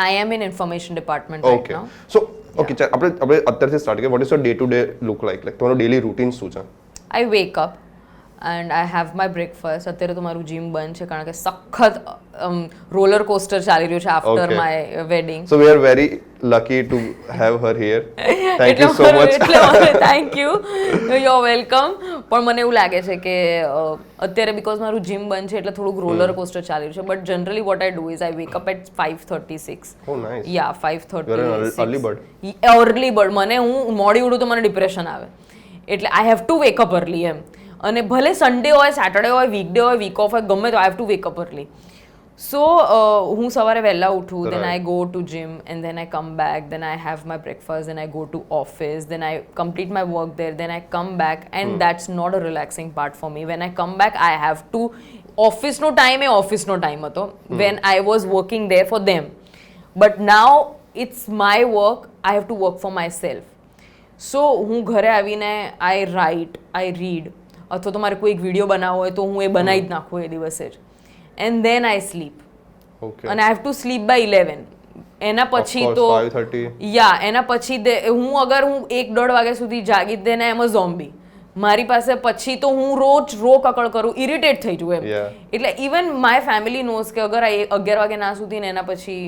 I am in information department right now so okay આપણે અત્યારથી start કરીએ what is your day to day look like તમારો daily routine શું છે I wake up and I have my breakfast અત્યારે તો મારું gym બંધ છે કારણ કે સખત રોલર કોસ્ટર ચાલી રહ્યું છે after my wedding so we are very lucky to have her here thank you so much thank you you're welcome પણ મને એવું લાગે છે કે અત્યારે બીકોઝ મારું જીમ બંધ છે એટલે થોડુંક રોલર કોસ્ટર ચાલી રહ્યું છે but generally what I do is I wake up at 5:36 oh nice yeah 5:36 early bird મને હું મોડી ઉઠું તો મને ડિપ્રેશન આવે એટલે I have to wake up early એમ અને ભલે સન્ડે હોય સેટરડે હોય વીકડે હોય વીક ઓફ હોય ગમે તો I have to wake up early so હું સવારે વહેલા ઉઠું then I go to gym and then I come back then I have my breakfast then I go to office then I complete my work there then I come back and that's not a relaxing part for me when I come back I have to ઓફિસનો time એ ઓફિસનો time હતો when I was working there for them but now it's my work I have to work for myself so હું ઘરે આવીને I write I read અથવા તો મારે કોઈ એક વિડીયો બનાવવો હોય તો હું એ બનાવી જ નાખું એ દિવસે જ એન્ડ દેન આઈ સ્લીપ અને I have to sleep by 11 એના પછી તો એના પછી હું 1-1.5 વાગ્યા સુધી જાગી જ દેને એમ અ ઝોમ્બી મારી પાસે પછી તો હું રોજ રો કકળ કરું ઇરિટેટ થઈ જઉં એમ એટલે ઇવન માય ફેમિલી નોઝ કે અગર 11 વાગે ના સુધી ને એના પછી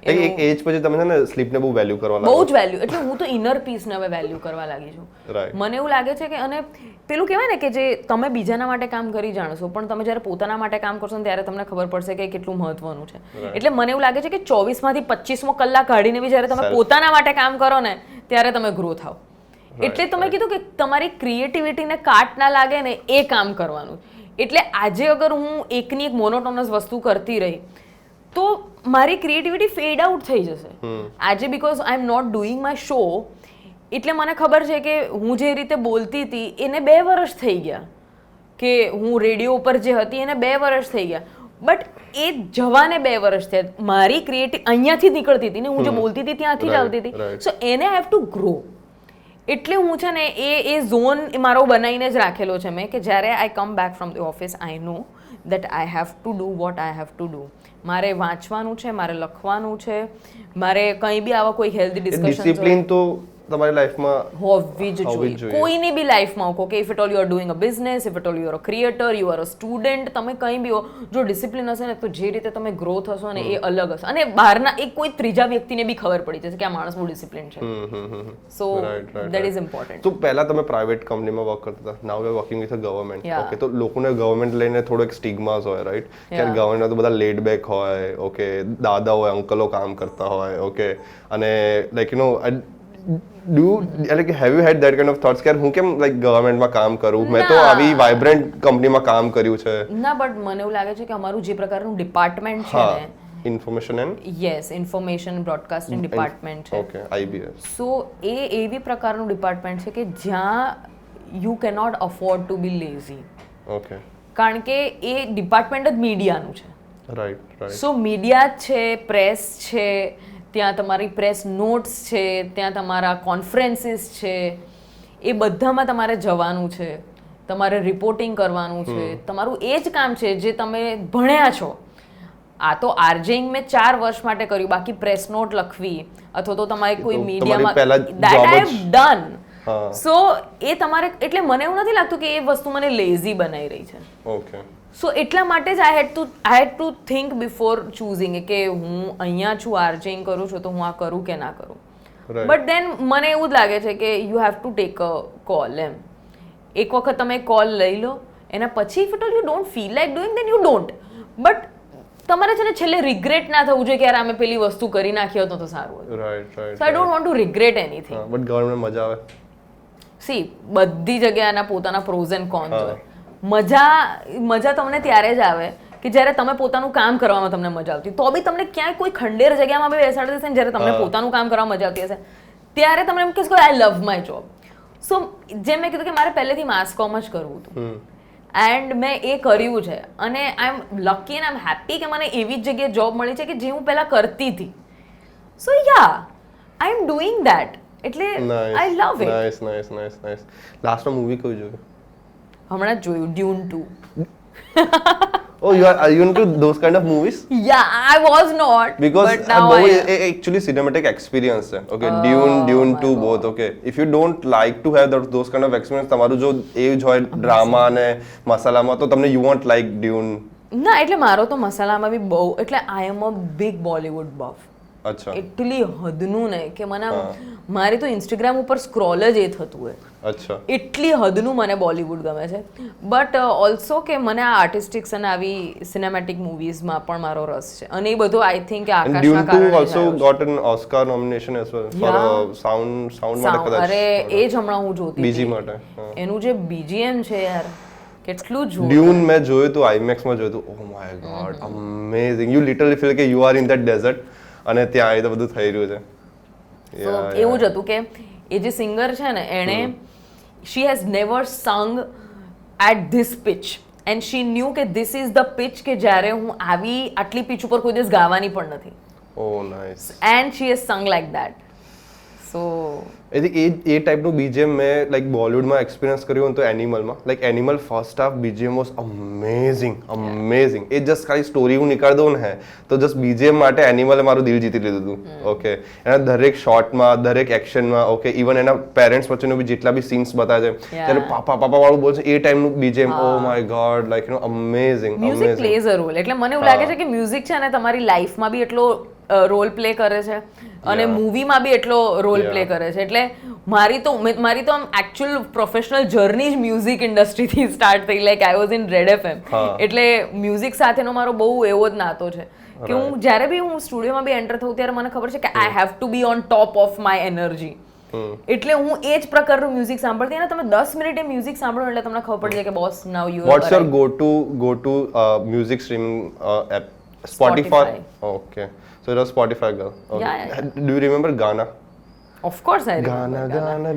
એક એજ પછી તમે છે ને સ્લીપ ને બહુ વેલ્યુ કરવા લાગો બહુ જ વેલ્યુ એટલે હું તો ઇનર પીસ ને હવે વેલ્યુ કરવા લાગી છું મને એવું લાગે છે કે અને પેલું કહેવાય ને કે જે તમે બીજાના માટે કામ કરી જાણશો પણ તમે જ્યારે પોતાના માટે કામ કરશો ને ત્યારે તમને ખબર પડશે કે કેટલું મહત્વનું છે એટલે મને એવું લાગે છે કે 24 માંથી 25મો કલાક કાઢીને બી જ્યારે તમે પોતાના માટે કામ કરો ને ત્યારે તમે ગ્રો થાવ એટલે તમે કીધું કે તમારી ક્રિએટિવિટીને કાટ ના લાગે ને એ કામ કરવાનું એટલે આજે અગર હું એકની એક મોનોટોનસ વસ્તુ કરતી રહી તો મારી ક્રિએટિવિટી ફેડ આઉટ થઈ જશે આજે because I am not doing my show એટલે મને ખબર છે કે હું જે રીતે બોલતી હતી એને 2 વર્ષ થઈ ગયા કે હું રેડિયો ઉપર જે હતી એને 2 વર્ષ થઈ ગયા બટ એ જવાને 2 વર્ષ થયા મારી ક્રિએટિવ અહીંયાથી નીકળતી હતી ને હું જે બોલતી હતી ત્યાંથી જ આવતી હતી સો એને આઈ હેવ ટુ ગ્રો એટલે હું છે ને એ ઝોન મારો બનાવીને જ રાખેલો છે મેં કે જ્યારે I come back from the office I know that I have to do what I have to do મારે વાંચવાનું છે મારે લખવાનું છે મારે કંઈ બી આવા કોઈ હેલ્ધી ડિસિપ્લિન તો તમારી લાઈફમાં હોવી જ જોઈએ કોઈની બી લાઈફમાં કહો કે if it all you are doing a business if it all you are a creator you are a student તમે કંઈ બી હો જો ડિસિપ્લિન હશે ને તો જે રીતે તમે ગ્રો થશો ને એ અલગ હશે અને બહારના એક કોઈ ત્રીજા વ્યક્તિને બી ખબર પડી જશે કે આ માણસ બહુ ડિસિપ્લિન છે સો દેટ ઇઝ ઇમ્પોર્ટન્ટ તો પહેલા તમે પ્રાઇવેટ કંપનીમાં વર્ક કરતા હતા now you are working with a government okay તો લોકોને ગવર્નમેન્ટ લઈને થોડો એક સ્ટિગ્માસ હોય રાઈટ કે ગવર્નમેન્ટ તો બધા લેડ બેક હોય ઓકે દાદા હોય અંકલો કામ કરતા હોય ઓકે અને like you no have you had that kind of thoughts કે હું કેમ લાઈક ગવર્નમેન્ટમાં કામ કરું મેં તો આવી વાઇબ્રન્ટ કંપનીમાં કામ કર્યું છે ના બટ મને એવું લાગે છે કે અમારું જે પ્રકારનું ડિપાર્ટમેન્ટ છે ને information and information broadcasting department છે ઓકે IBS સો એ એવી પ્રકારનું ડિપાર્ટમેન્ટ છે કે જ્યાં you cannot afford to be lazy okay કારણ કે એ ડિપાર્ટમેન્ટ જ મીડિયાનું છે રાઈટ સો મીડિયા છે પ્રેસ છે ત્યાં તમારી પ્રેસ નોટ્સ છે ત્યાં તમારા કોન્ફરન્સીસ છે એ બધામાં તમારે જવાનું છે તમારે રિપોર્ટિંગ કરવાનું છે તમારું એ જ કામ છે જે તમે ભણ્યા છો આ તો આરજેઇંગ મેં 4 વર્ષ માટે કર્યું બાકી પ્રેસ નોટ લખવી અથવા તો તમારે કોઈ મીડિયામાં દેટ આઈ હેવ ડન સો એ તમારે એટલે મને એવું નથી લાગતું કે એ વસ્તુ મને લેઝી બનાવી રહી છે. ઓકે. સો એટલા માટે જ આઈ હેડ ટુ થિંક બિફોર ચૂઝિંગ કે હું અહીંયા છું, આર્ચિંગ કરું છું, તો હું આ કરું કે ના કરું. બટ દેન મને એવું જ લાગે છે કે you have to take a call. એમ એક વખત તમે કોલ લઈ લો, એના પછી if you don't feel like doing then you don't. But તમારે છે ને છેલ્લે રિગ્રેટ ના થવું જોઈએ કે યાર અમે પેલી વસ્તુ કરી નાખી હોત તો સારું હતું. Right. So I don't want two regret anything. But government મજા આવે. સી બધી જગ્યાના પોતાના પ્રોઝ એન્ડ કોન્સ હોય. મજા તમને ત્યારે જ આવે કે જ્યારે તમે પોતાનું કામ કરવામાં તમને મજા આવતી. તો બી તમને ક્યાંય કોઈ ખંડેર જગ્યામાં બી બેસાડી દેશે ને જ્યારે તમને પોતાનું કામ કરવામાં મજા આવતી હશે ત્યારે તમને એમ કહેશો આઈ લવ માય જોબ. સો જેમ મેં કીધું કે મારે પહેલેથી માસ કોમ જ કરવું હતું એન્ડ મેં એ કર્યું છે અને I am lucky and I am happy કે મને એવી જ જગ્યાએ જોબ મળી છે કે જે હું પહેલાં કરતી હતી. સો યા આઈ એમ ડુઈંગ ધેટ. એટલે આઈ લવ ઇટ. નાઇસ. લાસ્ટમાં મૂવી કયું જોયું? હમણાં જ જોયું ડ્યુન 2. Oh, you are you into those kind of movies? Yeah, I was not. Because but now I am. Actually cinematic experience है. Okay, Dune 2 both. Okay, if you don't like to have those kind of experience, તમારું જો એજ હોય drama અને મસાલામાં તો તમને you won't like Dune. ના એટલે મારો તો મસાલામાં બી બહુ એટલે I M a big Bollywood buff. અચ્છા. એટલી હદનું ને કે મને મારી તો ઇન્સ્ટાગ્રામ ઉપર સ્ક્રોલ જ એ થતું હોય. અચ્છા. એટલી હદનું મને બોલિવૂડ ગમે છે. બટ ઓલ્સો કે મને આ આર્ટિસ્ટિક્સ અને આવી સિનેમેટિક મૂવીઝમાં પણ મારો રસ છે અને એ બધું આઈ થિંક કે આકાશના કારણે Dune 2 also got an Oscar nomination as well for sound માટે કદાચ. અરે એ જ હમણાં હું જોતી બીજી માટે. એનું જે BGM છે યાર કેટલું જોયું. Dune મેં જોયું હતું IMAX માં જોયું હતું. Oh my god, amazing. You literally feel કે you are in that desert અને ત્યાં એ તો બધું થઈ રહ્યું છે. એવું જ હતું કે એ જે સિંગર છે ને એણે she has never sung at this pitch and she knew કે this is the pitch કે જ્યારે હું આટલી પિચ ઉપર કોઈ દિવસ ગાવાની પણ નથી. Oh nice. And she has sung like that. So એ ટાઈપનું BGM મેં લાઈક બોલિવૂડમાં એક્સપિરિયન્સ કર્યું તો એનિમલમાં like Animal first half BGM was amazing. એ જસ્ટ ખાલી સ્ટોરી હું નીકાળી દઉં ને તો જસ્ટ BGM માટે એનિમલે મારું દિલ જીતી લીધું હતું. ઓકે, એના દરેક શોટમાં દરેક એક્શનમાં ઓકે ઇવન એના પેરેન્ટ્સ વચ્ચેનો બી જેટલા બી સીન્સ બતાવે છે ત્યારે પાપા વાળું બોલ છે એ ટાઈમનું BGM oh my god like you know amazing. Music plays a role. એટલે મને એવું લાગે છે કે મ્યુઝિક છે ને તમારી લાઈફમાં બી એટલો રોલ પ્લે કરે છે અને મૂવીમાં બી એટલો રોલ પ્લે કરે છે. એટલે મારી તો આમ એકચ્યુઅલ પ્રોફેશનલ જર્ની જ મ્યુઝિક ઇન્ડસ્ટ્રીથી સ્ટાર્ટ થઈ. Like I was in red FM. એટલે મ્યુઝિક સાથેનો મારો બહુ એવો જ નાતો છે કે હું જ્યારે બી હું સ્ટુડિયોમાં બી એન્ટર થઉં ત્યારે મને ખબર છે કે I have to B on top of my energy. એટલે હું એ જ પ્રકારનું મ્યુઝિક સાંભળતી અને તમે 10 મિનિટે મ્યુઝિક સાંભળો એટલે તમને ખબર પડી જાય કે boss now you R. What's your go to music streaming app? Spotify. Okay. So you're a Spotify girl. Okay. Yeah. Do you remember Gaana? Of course I remember. Gaana.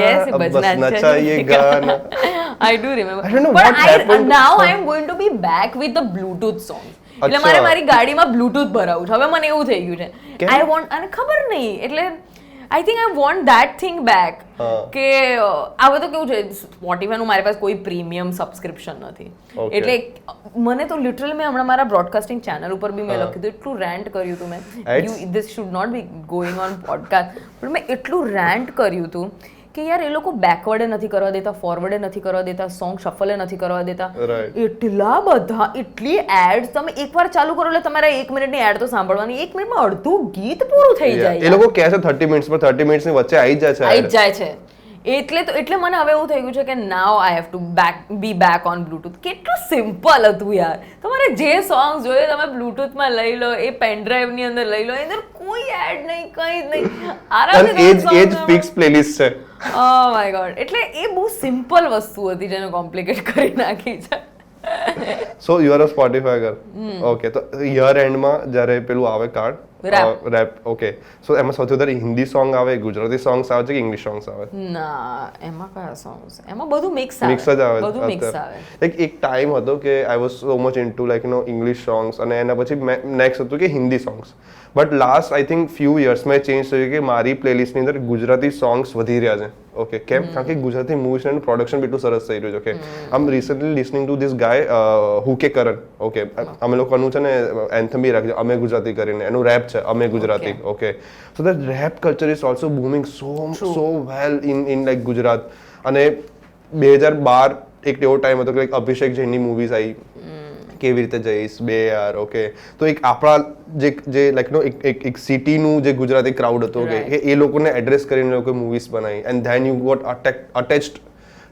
Yes, ab basna chahiye Gaana. I do remember. I don't know but what happened. Now I am going to be back with the Bluetooth songs. એટલે મારે મારી ગાડીમાં Bluetooth ભરાવું છે. હવે મને એવું થઈ ગયું છે. I want અને ખબર નહીં એટલે I think I want that thing back કે હવે તો કેવું છે સ્પોટીફાયનું મારી પાસે કોઈ પ્રીમિયમ સબસ્ક્રિપ્શન નથી. એટલે મને તો લિટરલ મેં હમણાં મારા બ્રોડકાસ્ટિંગ ચેનલ ઉપર બી મેં લખ્યું હતું એટલું રેન્ટ કર્યું હતું મેં. This should not be going on podcast પણ મેં એટલું રેન્ટ કર્યું હતું કે યાર એ લોકો બેકવર્ડે નથી કરવા દેતા, ફોરવર્ડે નથી કરવા દેતા, સોંગ શફલે નથી કરવા દેતા. એટલા બધા એટલી એડ્સ તમે એકવાર ચાલુ કરો એટલે તમારે 1 મિનિટની એડ તો સાંભળવાની. 1 મિનિટમાં અડધું ગીત પૂરું થઈ જાય. એ લોકો કહે છે 30 મિનિટ્સ પર 30 મિનિટ્સની વચ્ચે આવી જાય છે. એટલે મને હવે એવું થઈ ગયું છે કે now I have to be back on Bluetooth. કેટલું સિમ્પલ હતું યાર. તમારે જે સોંગ જોઈએ તમે બ્લૂટૂથમાં લઈ લો, એ પેન ડ્રાઈવ ની અંદર લઈ લો, એની અંદર કોઈ એડ નહીં, કંઈ જ નહીં. આરામથી એ જ ફિક્સ પ્લેલિસ્ટ છે. Oh my god. એટલે એ બહુ સિમ્પલ વસ્તુ હતી જેને કોમ્પ્લિકેટ કરી નાખી છે. So you are a Spotify girl. Okay, તો યર એન્ડમાં જ્યારે પેલું આવે કાર્ડ રેપ. ઓકે, સો એમાં સૌથી વધારે હિન્દી સોંગ આવે, ગુજરાતી સોંગ્સ આવે છે કે ઇંગ્લિશ સોંગ્સ આવે? ના, એમાં કયા સોંગ્સ? એમાં બધું મિક્સ આવે. મિક્સ જ આવે. બધું મિક્સ આવે. લાઈક એક ટાઈમ હતો કે I was so much into like you know English songs અને એના પછી નેક્સ્ટ હતું કે Hindi songs. But last I think few યર્સમાં ચેન્જ થયું કે મારી પ્લેલિસ્ટની અંદર ગુજરાતી સોંગ્સ વધી રહ્યા છે. ઓકે કેમ કારણ કે ગુજરાતી મૂવીઝ એનું પ્રોડક્શન એટલું સરસ થઈ રહ્યું છે ઓકે આમ recently listening to this guy હુકે કરણ ઓકે અમે લોકોનું છે ને એન્થમ બી રાખજો અમે ગુજરાતી કરીને એનું રેપ છે અમે Gujarati okay so the rap culture is also booming so well in like Gujarat અને 2012 એક એવો ટાઈમ હતો કે અભિષેક જૈનની મૂવીઝ આવી કેવી રીતે જઈશ બે યાર ઓકે તો એક આપણા જે લાઈક નો એક સિટીનું જે ગુજરાતી ક્રાઉડ હતો કે એ લોકોને એડ્રેસ કરીને લોકોએ મૂવીઝ બનાવી and then you got attached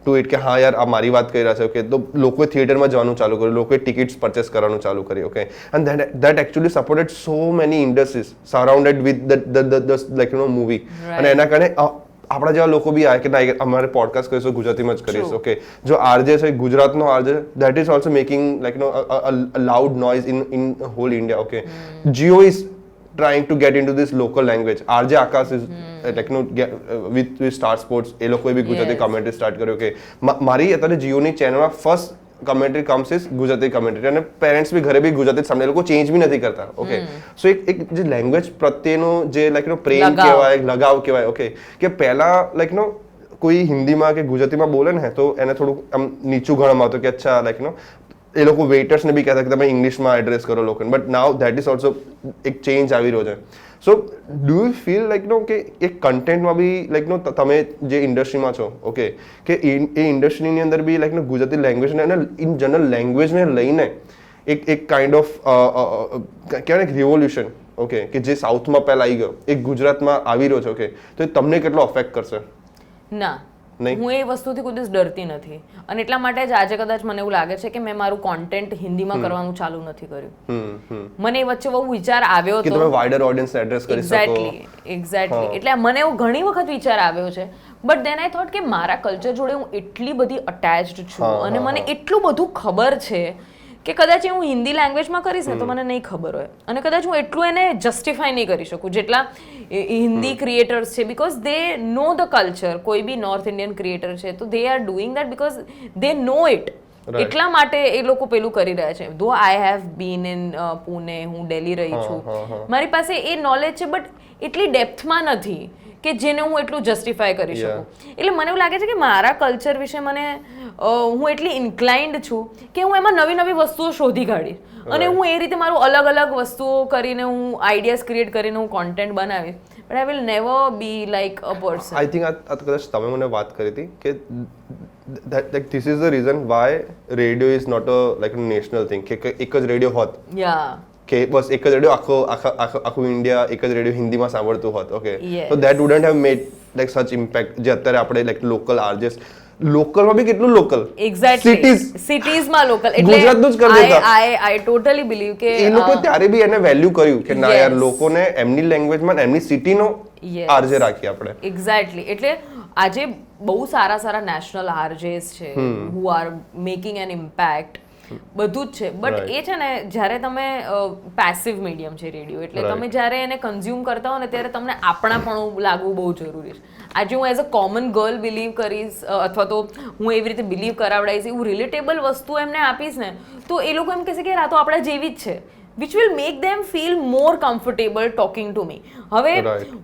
to it કે હા યાર આ મારી વાત કરી રહ્યા છે ઓકે તો લોકોએ થિયેટરમાં જવાનું ચાલુ કર્યું લોકોએ ટિકિટ્સ પરચેસ કરવાનું ચાલુ કર્યું okay and that actually supported so many industries surrounded with the like no movie અને એના કારણે આપણા જેવા લોકો બી આવે કે ના અમારે પોડકાસ્ટ કરીશું ગુજરાતીમાં જ કરીશું ઓકે જો આરજે છે ગુજરાતનો RJ that is also making like no loud noise in whole India okay Jio is trying to get into this local language RJ Akash is like no with Star Sports એ લોકોએ બી Gujarati commentary start કર્યો કે મારી અત્યારે જીઓની ચેનલમાં first commentary comes is Gujarati commentary અને parents બી ઘરે બી ગુજરાતી જ સાંભળે એ લોકો ચેન્જ બી નથી કરતા ઓકે સો એક જે લેંગ્વેજ પ્રત્યેનો જે લાઈક નો પ્રેમ કહેવાય લગાવ કહેવાય ઓકે કે પહેલા લાઈક નો કોઈ હિન્દીમાં કે ગુજરાતીમાં બોલે ને તો એને થોડુંક આમ નીચું ગણવામાં આવતું કે અચ્છા લાઈક નો એ લોકો વેઇટર્સને બી કહેતા કે તમે ઇંગ્લિશમાં એડ્રેસ કરો લોકોને but now that is also એક ચેન્જ આવી રહ્યો છે so do you feel like no કે એક કન્ટેન્ટમાં બી લાઈક નો તમે જે ઇન્ડસ્ટ્રીમાં છો ઓકે કે એ ઇન્ડસ્ટ્રીની અંદર બી લાઈક નો ગુજરાતી લેંગ્વેજને અને ઇન જનરલ લેંગ્વેજને લઈને એક કાઇન્ડ ઓફ કહેવાય ને રિવોલ્યુશન ઓકે કે જે સાઉથમાં પહેલાં આવી ગયો એક ગુજરાતમાં આવી રહ્યો છે ઓકે તો એ તમને કેટલો અફેક્ટ કરશે ના હું એ વસ્તુથી કોઈ દિવસ ડરતી નથી અને એટલા માટે જ આજે કદાચ મને એવું લાગે છે કે મેં મારું કોન્ટેન્ટ હિન્દીમાં કરવાનું ચાલુ નથી કર્યું મને એ વચ્ચે બહુ વિચાર આવ્યો કે તમે વાઇડર ઓડિયન્સને એડ્રેસ કરી શકો એક્ઝેક્ટલી એટલે મને એવું ઘણી વખત વિચાર આવ્યો છે બટ ધેન આઈ થોટ કે મારા કલ્ચર જોડે હું એટલી બધી અટેચ્ડ છું અને મને એટલું બધું ખબર છે કે કદાચ હું હિન્દી લેંગ્વેજમાં કરીશ ને તો મને નહીં ખબર હોય અને કદાચ હું એટલું એને જસ્ટિફાય નહીં કરી શકું જેટલા હિન્દી ક્રિએટર્સ છે because they know the culture કોઈ બી નોર્થ ઇન્ડિયન ક્રિએટર છે તો they are doing that because they know it એટલા માટે એ લોકો પેલું કરી રહ્યા છે though I have been in Pune હું દિલ્હી રહી છું મારી પાસે એ નોલેજ છે બટ એટલી ડેપ્થમાં નથી કે જેને હું એટલું જસ્ટિફાય કરી શકું એટલે મને એવું લાગે છે કે મારા કલ્ચર વિશે મને હું એટલી ઇન્ક્લાઇન્ડ છું કે હું એમાં નવી નવી વસ્તુઓ શોધી કાઢીશ અને હું એ રીતે મારું અલગ અલગ વસ્તુઓ કરીને હું આઈડિયાઝ ક્રિએટ કરીને હું કોન્ટેન્ટ બનાવીશ but I will never be like a person I think આ કદાચ તમે મને વાત કરી હતી કે like this is the reason why radio is not a like a national thing કે એક જ રેડિયો હોત કે બસ એક જ રેડિયો આખું ઇન્ડિયા એક જ રેડિયો હિન્દીમાં સાંભળતું હોત ઓકે તો that wouldn't have made like such impact જે અત્યારે આપણે લાઈક લોકલ આરજેસ લોકલમાં બી કેટલું લોકલ એક્ઝેક્ટલી સિટીઝમાં લોકલ એટલે ગુજરાતનું જ કરી દેતા આઈ ટોટલી બિલીવ કે એ લોકો ત્યારે બી એને વેલ્યુ કર્યું કે ના યાર લોકોને એમની લેંગ્વેજમાં એમની સિટીનો આરજે રાખી આપણે એક્ઝેક્ટલી એટલે આજે બહુ સારા સારા નેશનલ આરજેસ છે who are making an impact બધું જ છે બટ એ છે ને જ્યારે તમે પેસિવ મીડિયમ છે રેડિયો એટલે તમે જ્યારે એને કન્ઝ્યુમ કરતા હો ને ત્યારે તમને આપણાપણું લાગવું બહુ જરૂરી છે આજે હું as a common girl believe કરીશ અથવા તો હું એવી રીતે બિલીવ કરાવડાવીશ એવું રિલેટેબલ વસ્તુ એમને આપીશ ને તો એ લોકો એમ કહેશે કે આ તો આપણા જેવી જ છે which will make them feel more comfortable talking to me હવે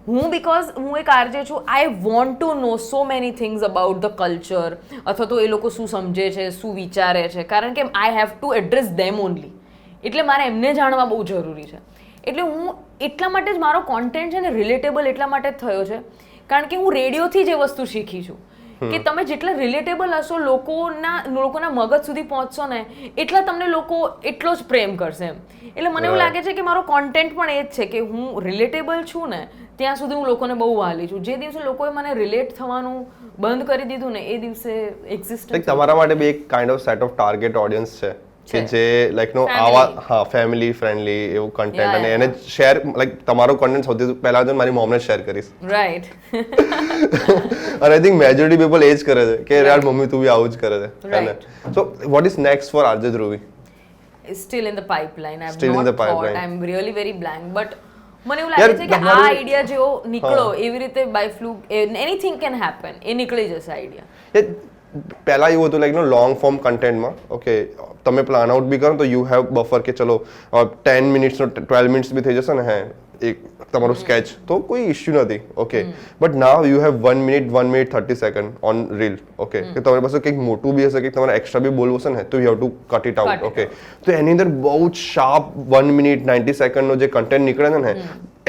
હું because હું એક આરજે છું I want to know so many things about the culture અથવા તો એ લોકો શું સમજે છે શું વિચારે છે કારણ કે I have to address them only એટલે મારે એમને જાણવા બહુ જરૂરી છે એટલે હું એટલા માટે જ મારો કોન્ટેન્ટ છે ને રિલેટેબલ એટલા માટે જ થયો છે કારણ કે હું રેડિયોથી જે વસ્તુ શીખી છું કે તમે જેટલા રિલેટેબલ હશો લોકોના મગજ સુધી પહોંચશો ને એટલા તમને લોકો એટલો જ પ્રેમ કરશે એમ એટલે મને એવું લાગે છે કે મારો કોન્ટેન્ટ પણ એ જ છે કે હું રિલેટેબલ છું ને ત્યાં સુધી હું લોકોને બહુ વાલી છું જે દિવસે લોકોએ મને રિલેટ થવાનું બંધ કરી દીધું ને એ દિવસે એક્ઝિસ્ટન્સ તમારા માટે બી એક kind of set of target audience છે કે જે લાઈક નો આવા ફેમિલી ફ્રેન્ડલી એવું કન્ટેન્ટ અને એને શેર લાઈક તમારો કન્ટેન્ટ સૌથી પહેલા તો મારી મોમને શેર કરીશ રાઈટ અને આઈ થિંક મેજોરિટી પીપલ એ જ કરે છે કે યાર મમ્મી તું બી આવું જ કરે છે so what is next for RJ Dhruvi still in the pipeline I have still not thought I'm really very blank but મને એવું લાગે છે કે આ આઈડિયા જેવો નીકળો એવી રીતે by fluke anything can happen એ નીકળી જશે આઈડિયા પહેલા એવું હતું લાઈક નો લોંગ ફોર્મ કન્ટેન્ટમાં ઓકે તમે પ્લાન આઉટ બી કરો તો યુ હેવ બફર કે ચલો 10 મિનિટ્સનો 12 મિનિટ્સ બી થઈ જશે ને હે એક તમારું સ્કેચ, તો કોઈ ઇશ્યુ નથી. Okay, but now you have 1 minute 30 second on reel. Okay, કે તમારી પાસે કંઈક મોટું બી હશે, કંઈક તમારે એક્સ્ટ્રા બી બોલવું હશે ને, તો you have to cut it out. Okay, તો એની અંદર બહુ જ શાર્પ 1 મિનિટ 90 સેકન્ડનો જે કન્ટેન્ટ નીકળે છે ને,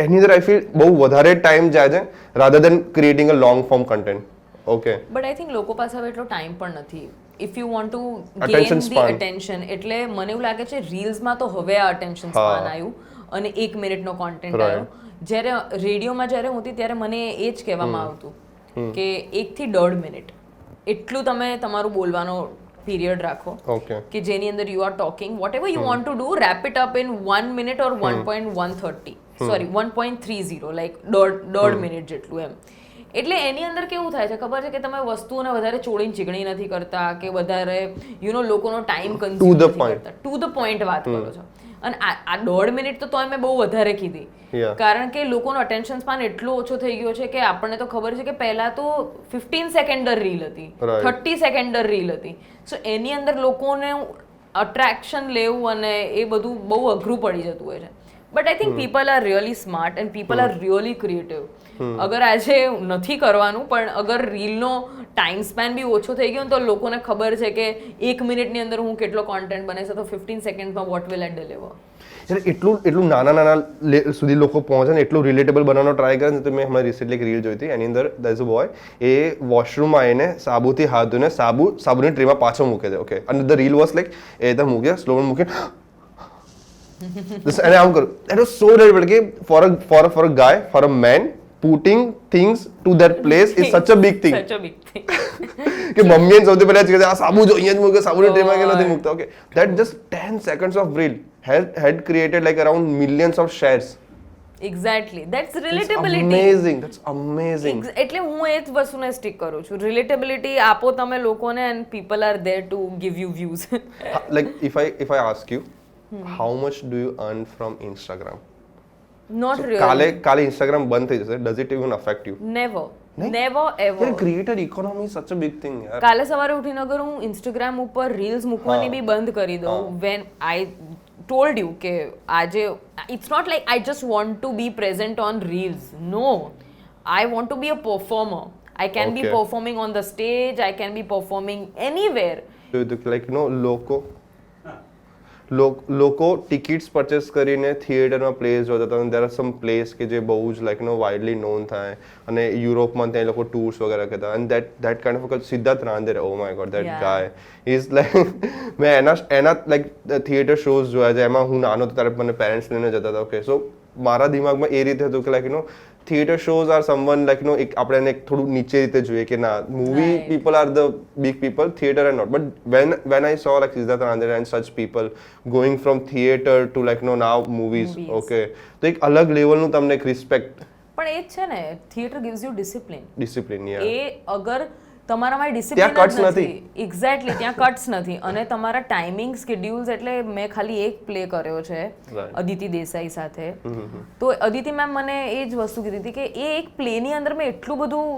એની અંદર આઈ ફીલ બહુ વધારે ટાઈમ જાય છે rather then creating a long form content. Okay, but I think લોકો પાસે હવે એટલો ટાઈમ પણ નથી. If you want two Attention gain the span. Attention, એટલે મને એવું લાગે છે રીલ્સમાં તો હવે આ અટેન્શન સ્પાન આવ્યું અને 1 મિનિટનો કોન્ટેન્ટ આવ્યો. જ્યારે રેડિયોમાં જ્યારે હું હતી ત્યારે મને એ જ કહેવામાં આવતું કે 1 થી 1.5 મિનિટ એટલું તમે તમારું બોલવાનો પીરિયડ રાખો, ઓકે, કે જેની અંદર you are talking whatever you want to do, wrap it up in 1 minute or 1.130 sorry 1.30 like 1.5 minute જેટલું એમ. એટલે એની અંદર કેવું થાય છે ખબર છે કે તમે વસ્તુઓને વધારે ચોળીને ચીગણી નથી કરતા, કે વધારે લોકોનો ટાઈમ કન્ઝ્યુમ નથી કરતા, ટુ ધ પોઈન્ટ વાત કરો છો. અને આ 1.5 મિનિટ તો તોય મેં બહુ વધારે કીધી, કારણ કે લોકોનો અટેન્શન સ્પાન એટલો ઓછો થઈ ગયો છે કે આપણને તો ખબર છે કે પહેલા તો 15 સેકન્ડર રીલ હતી, 30 સેકન્ડર રીલ હતી. સો એની અંદર લોકોને અટ્રેક્શન લેવું અને એ બધું બહુ અઘરું પડી જતું હોય છે. But I think people are really smart and people are really creative. અગર આજે નથી કરવાનું, પણ અગર રીલનો ટાઈમ સ્પેન બી ઓછો થઈ ગયો તો લોકોને ખબર છે કે 1 મિનિટની અંદર હું કેટલો કોન્ટેન્ટ બને છે, તો 15 સેકન્ડમાં વોટ વિલ આઈ ડિલિવર. એટલું નાના સુધી લોકો પહોંચે ને, એટલું રિલેટેબલ બનાવવાનો ટ્રાય કરે ને. તો મેં હમણાં રિસેન્ટલી એક રીલ જોઈ હતી, એની અંદર દેર ઇઝ અ બોય, એ વોશરૂમમાં આવીને સાબુથી હાથ ધોઈને સાબુની ટ્રેમાં પાછો મૂકે છે. ઓકે, અને ધ રીલ વોઝ લાઈક એ તો મૂક્યા સ્લો મૂકે અને આમ કરું. દેટ વોઝ સો રિલેટેબલ કે for a guy, for a man, putting things to that place is such a big thing. કે મમ્મીએ સૌથી પહેલા જ કહે આ સાબુ જો અહીંયા જ મૂકે, સાબુની ટ્રેમાં કે નથી મૂકતા. Okay, that just 10 seconds of reel had created like around millions of shares. Exactly, that's relatability. That's amazing. એટલે હું એ જ વસ્તુને સ્ટીક કરું છું, રિલેટેબિલિટી આપો તમે લોકોને and people are there to give you views. Like if I ask you, how much do you earn from Instagram? Not really. કાલે Instagram બંધ થઈ જશે, does it even affect you? Never ever. Creator economy is such a big thing yaar. કાલે સવારે ઉઠીને અગર હું Instagram ઉપર રીલ્સ મૂકવાની બી બંધ કરી દઉં, when I told you કે આજે it's not like I just want to be present on reels. No, I want to be a performer. I can be performing on the stage, I can be performing anywhere. Like લોકો tickets purchase કરીને થિયેટરમાં place જોતા હતા. There are some place કે જે બહુ જ like widely non થાય, અને યુરોપમાં ત્યાં લોકો ટૂર્સ વગેરે કરતા. And that kind of Siddharth Rander, O my God, that guys is like મેં એના લાઈક થિયેટર શોઝ જોયા છે. એમાં હું નાનો હતો ત્યારે મને પેરેન્ટ્સ લઈને જતા હતા. ઓકે, સો મારા દિમાગમાં એ રીતે હતું કે like theater shows are someone like આપણે એને થોડું નીચે રીતે જોઈએ કે ના, movie people are the big people, theater are not. But when I saw like Siddharth Randere and such people going from theater to like now movies, okay, તો એક અલગ લેવલનું તમને એક રિસ્પેક્ટ. પણ એ જ છે ને, theater gives you discipline. yeah. એ અગર તમારામાં ડિસિપ્લિન નથી, એક્ઝેક્ટલી ત્યાં કટ્સ નથી, અને તમારા ટાઈમિંગ સ્કેડ્યુલ્સ, એટલે મેં ખાલી એક પ્લે કર્યો છે અદિતિ દેસાઈ સાથે. તો અદિતિ મેમ મને એ જ વસ્તુ કીધી હતી કે એ એક પ્લેની અંદર મેં એટલું બધું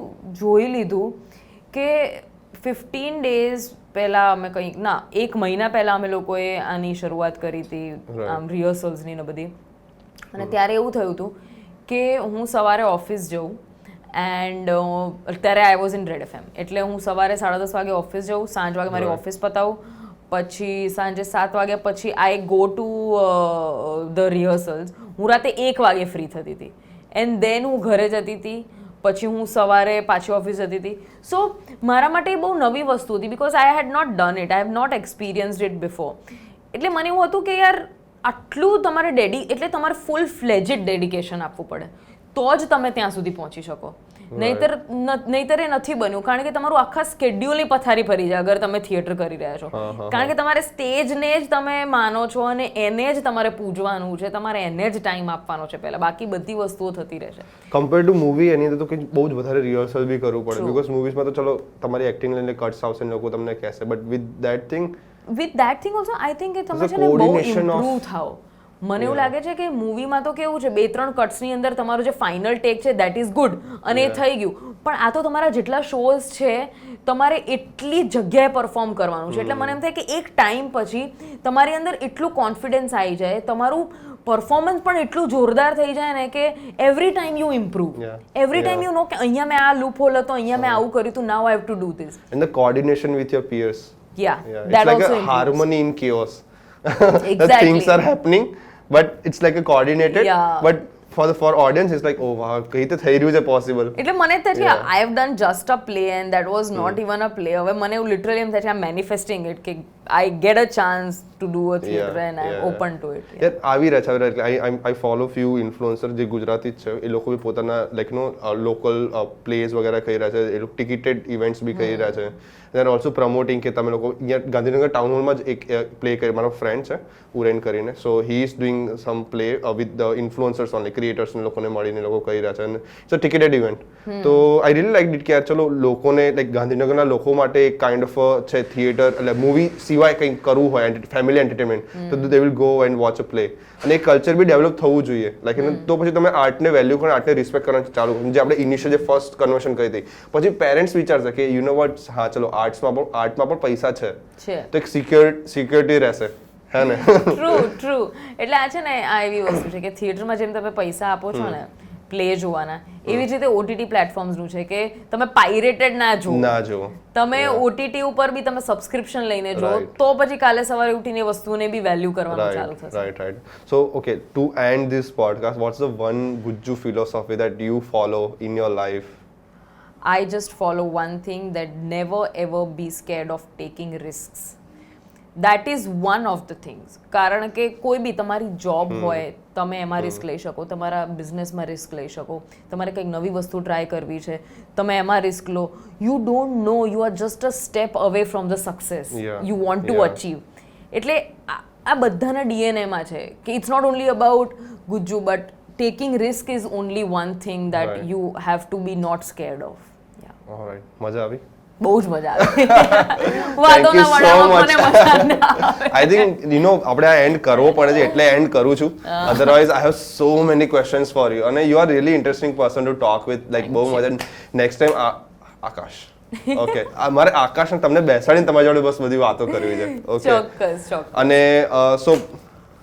જોઈ લીધું કે 15 days પહેલા અમે કંઈક ના 1 મહિના પહેલા અમે લોકોએ આની શરૂઆત કરી હતી, આમ રિહર્સલ્સની ને બધી. અને ત્યારે એવું થયું હતું કે હું સવારે ઓફિસ જઉં, એન્ડ અત્યારે I was in red FM, એટલે હું સવારે 10:30 વાગે ઓફિસ જાઉં, સાંજ વાગે મારી ઓફિસ પતાવું, પછી સાંજે 7 વાગ્યા પછી આઈ ગો ટુ ધ રિહર્સલ્સ. હું રાતે 1 વાગે ફ્રી થતી હતી, એન્ડ દેન હું ઘરે જતી હતી, પછી હું સવારે પાછી ઓફિસ જતી હતી. સો મારા માટે એ બહુ નવી વસ્તુ હતી, because I had not done it, I have not experienced it before. એટલે મને એવું હતું કે યાર આટલું તમારે એટલે તમારે ફૂલ ફ્લેજિડ ડેડિકેશન આપવું પડે, તો જ તમે ત્યાં સુધી પહોંચી શકો. નહીતર એ નથી બન્યું, કારણ કે તમારું આખા સ્કેડ્યુલની પથારી ફરી જાય અગર તમે થિયેટર કરી રહ્યા છો. કારણ કે તમારે સ્ટેજને જ તમે માનો છો અને એને જ તમારે પૂજવાનું છે, તમારે એને જ ટાઈમ આપવાનો છે પહેલા, બાકી બધી વસ્તુઓ થતી રહેશે. કમ્પેર ટુ મૂવી એની અંદર તો કંઈક બહુ જ વધારે રિહર્સલ બી કરવું પડે, બિકોઝ મૂવીઝમાં તો ચલો તમારી એક્ટિંગ લઈને કટ્સ આવશે ને લોકો તમને કહેશે, but with that thing also I think કે તમે છે ને બહુ ઇમ્પ્રૂવ થાઓ. મને એવું લાગે છે કે મૂવીમાં તો કેવું છે, 2-3 કટ્સની અંદર તમારો જે ફાઇનલ ટેક છે દેટ ઇઝ ગુડ અને એ થઈ ગયું. પણ આ તો તમારા જેટલા શોઝ છે તમારે એટલી જગ્યાએ પરફોર્મ કરવાનું છે, એટલે મને એમ થાય કે એક ટાઈમ પછી તમારી અંદર એટલું કોન્ફિડન્સ આવી જાય, તમારું પરફોર્મન્સ પણ એટલું જોરદાર થઈ જાય ને કે every time you improve every time you know કે અહીંયા મેં આ લૂપ હોલ હતો અહીંયા મેં આવું કર્યું હતું now I have to do this and the coordination with your peers yeah it's like a harmony in chaos the things are happening but it's like a coordinated but for audience it's like oh wow કઈ તો થઈ રહ્યું છે possible એટલે મને થાય છે I have done just a play and that was not even a play હવે મને એવું લિટરલી એમ થાય છે આઈ મેનિફેસ્ટિંગ ઇટ કે I get a chance to do a theatre and I am open to it યાર આવી રહ્યા છે આઈ ફોલો ફ્યુ ઇન્ફ્લુએન્સર જે ગુજરાતી જ છે એ લોકો બી પોતાના લાઈક નો લોકલ પ્લેસ વગેરે કરી રહ્યા છે એ લોકો ટિકિટેડ ઇવેન્ટ્સ બી કરી રહ્યા છે દે આર ઓલ્સો પ્રમોટિંગ કે તમે લોકો અહીંયા ગાંધીનગર ટાઉન હોલમાં જ એક પ્લે કરી મારો ફ્રેન્ડ છે ઉરેન કરીને so he is doing some play with the influencers only ક્રિએટર્સને લોકોને મળીને લોકો કરી રહ્યા છે અને ઇટ્સ અ ટિકિટેડ ઇવેન્ટ તો આઈ રિયલી લાઈક ઇટ કે યાર ચલો લોકોને લાઈક ગાંધીનગરના લોકો માટે એક કાઇન્ડ ઓફ છે થિયેટર એટલે મૂવી સિવાય કંઈક કરવું હોય ફેમિલી એન્ટરટેનમેન્ટ તો they will go and watch a play અને એ કલ્ચર બી ડેવલપ થવું જોઈએ લાઈક તો પછી તમે આર્ટને વેલ્યુ કરો આર્ટને રિસ્પેક્ટ કરવાનું ચાલુ કરો જે આપણે ઇનિશિયલ જે ફર્સ્ટ કન્વર્શન કરી હતી પછી પેરેન્ટ્સ વિચારશે કે યુ નો વોટ હા ચલો આર્ટમાં પણ પૈસા છે તો એક સિક્યોરિટી રહેશે હે ને ટ્રુ એટલે આ છે ને આ એવી વસ્તુ છે કે થિયેટરમાં જેમ તમે પૈસા આપો છો ને પ્લે જોવાના એવી જ રીતે ઓટીટી પ્લેટફોર્મ્સનું છે કે તમે પાયરેટેડ ના જુઓ તમે ઓટીટી ઉપર બી તમે સબસ્ક્રિપ્શન લઈને જો તો પછી કાલે સવારે ઉઠીને વસ્તુને બી વેલ્યુ કરવાનું ચાલુ થશે right so okay to and this podcast what's the one Gujju philosophy that you follow in your life I just follow one thing, that never ever be scared of taking risks. That is one of the things. કારણ કે કોઈ બી તમારી job હોય તમે એમાં risk લઈ શકો તમારા બિઝનેસમાં રિસ્ક લઈ શકો તમારે કંઈક નવી વસ્તુ ટ્રાય કરવી છે તમે એમાં રિસ્ક લો you don't know you are just a step away from the success you want to achieve એટલે આ બધાના ડીએનએમાં છે કે it's not only about Gujju but taking risk is only one thing that you have to be not scared of alright મજા આવી બહુ જ મજા આવી વાતોના વડામાં મને મજા ના આવે આઈ થિંક યુ નો આપણે આ એન્ડ કરવો પડે છે એટલે એન્ડ કરું છું otherwise I have so many questions for you અને you are really interesting person to talk with like બહુ મજા નેક્સ્ટ ટાઈમ આકાશ ઓકે મારે આકાશને તમને બેસાડીને તમારી જોડે બસ બધી વાતો કરવી છે ઓકે ચોક્કસ અને સો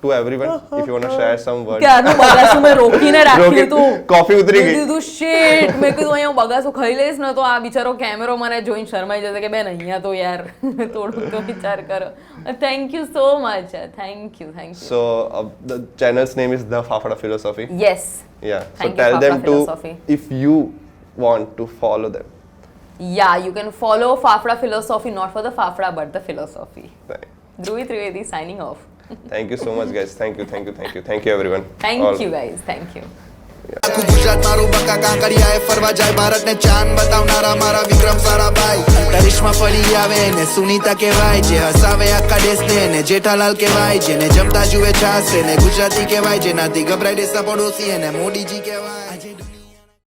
to everyone if you want to share some words ક્યારનું બગાસું મેં રોકીને રાખ્યું હતું કોફી ઉતરી ગઈ કીધું શિટ મેં કીધું અહીંયા હું બગાસું ખાઈ લઈશ ને તો આ બિચારો કેમેરો મને જોઈને શરમાઈ જશે કે બેન અહીંયા તો યાર થોડું તો વિચાર કરો thank you so much thank you so the channel's name is The Fafda Philosophy yes yeah so tell them to if you want to follow them yeah you can follow Fafda Philosophy not for the Fafda but the philosophy Dhruvi Trivedi signing off thank you so much guys thank you everyone thank you guys thank you Gujarat મારું બકા કાંકરિયા ફરવા જાય ભારતને ચાંદ બતાવનારા મારા વિક્રમ સારાભાઈ કરિશ્મા ફરી આવે ને સુનીતા કહેવાય જે હસાવે આખા દેશને ને જેઠાલાલ કહેવાય જેને જમતા જુએ છાસ ને ગુજરાતી કહેવાય જેનાથી ગભરાઈ દેશના પડોશી એને મોદીજી કહેવાય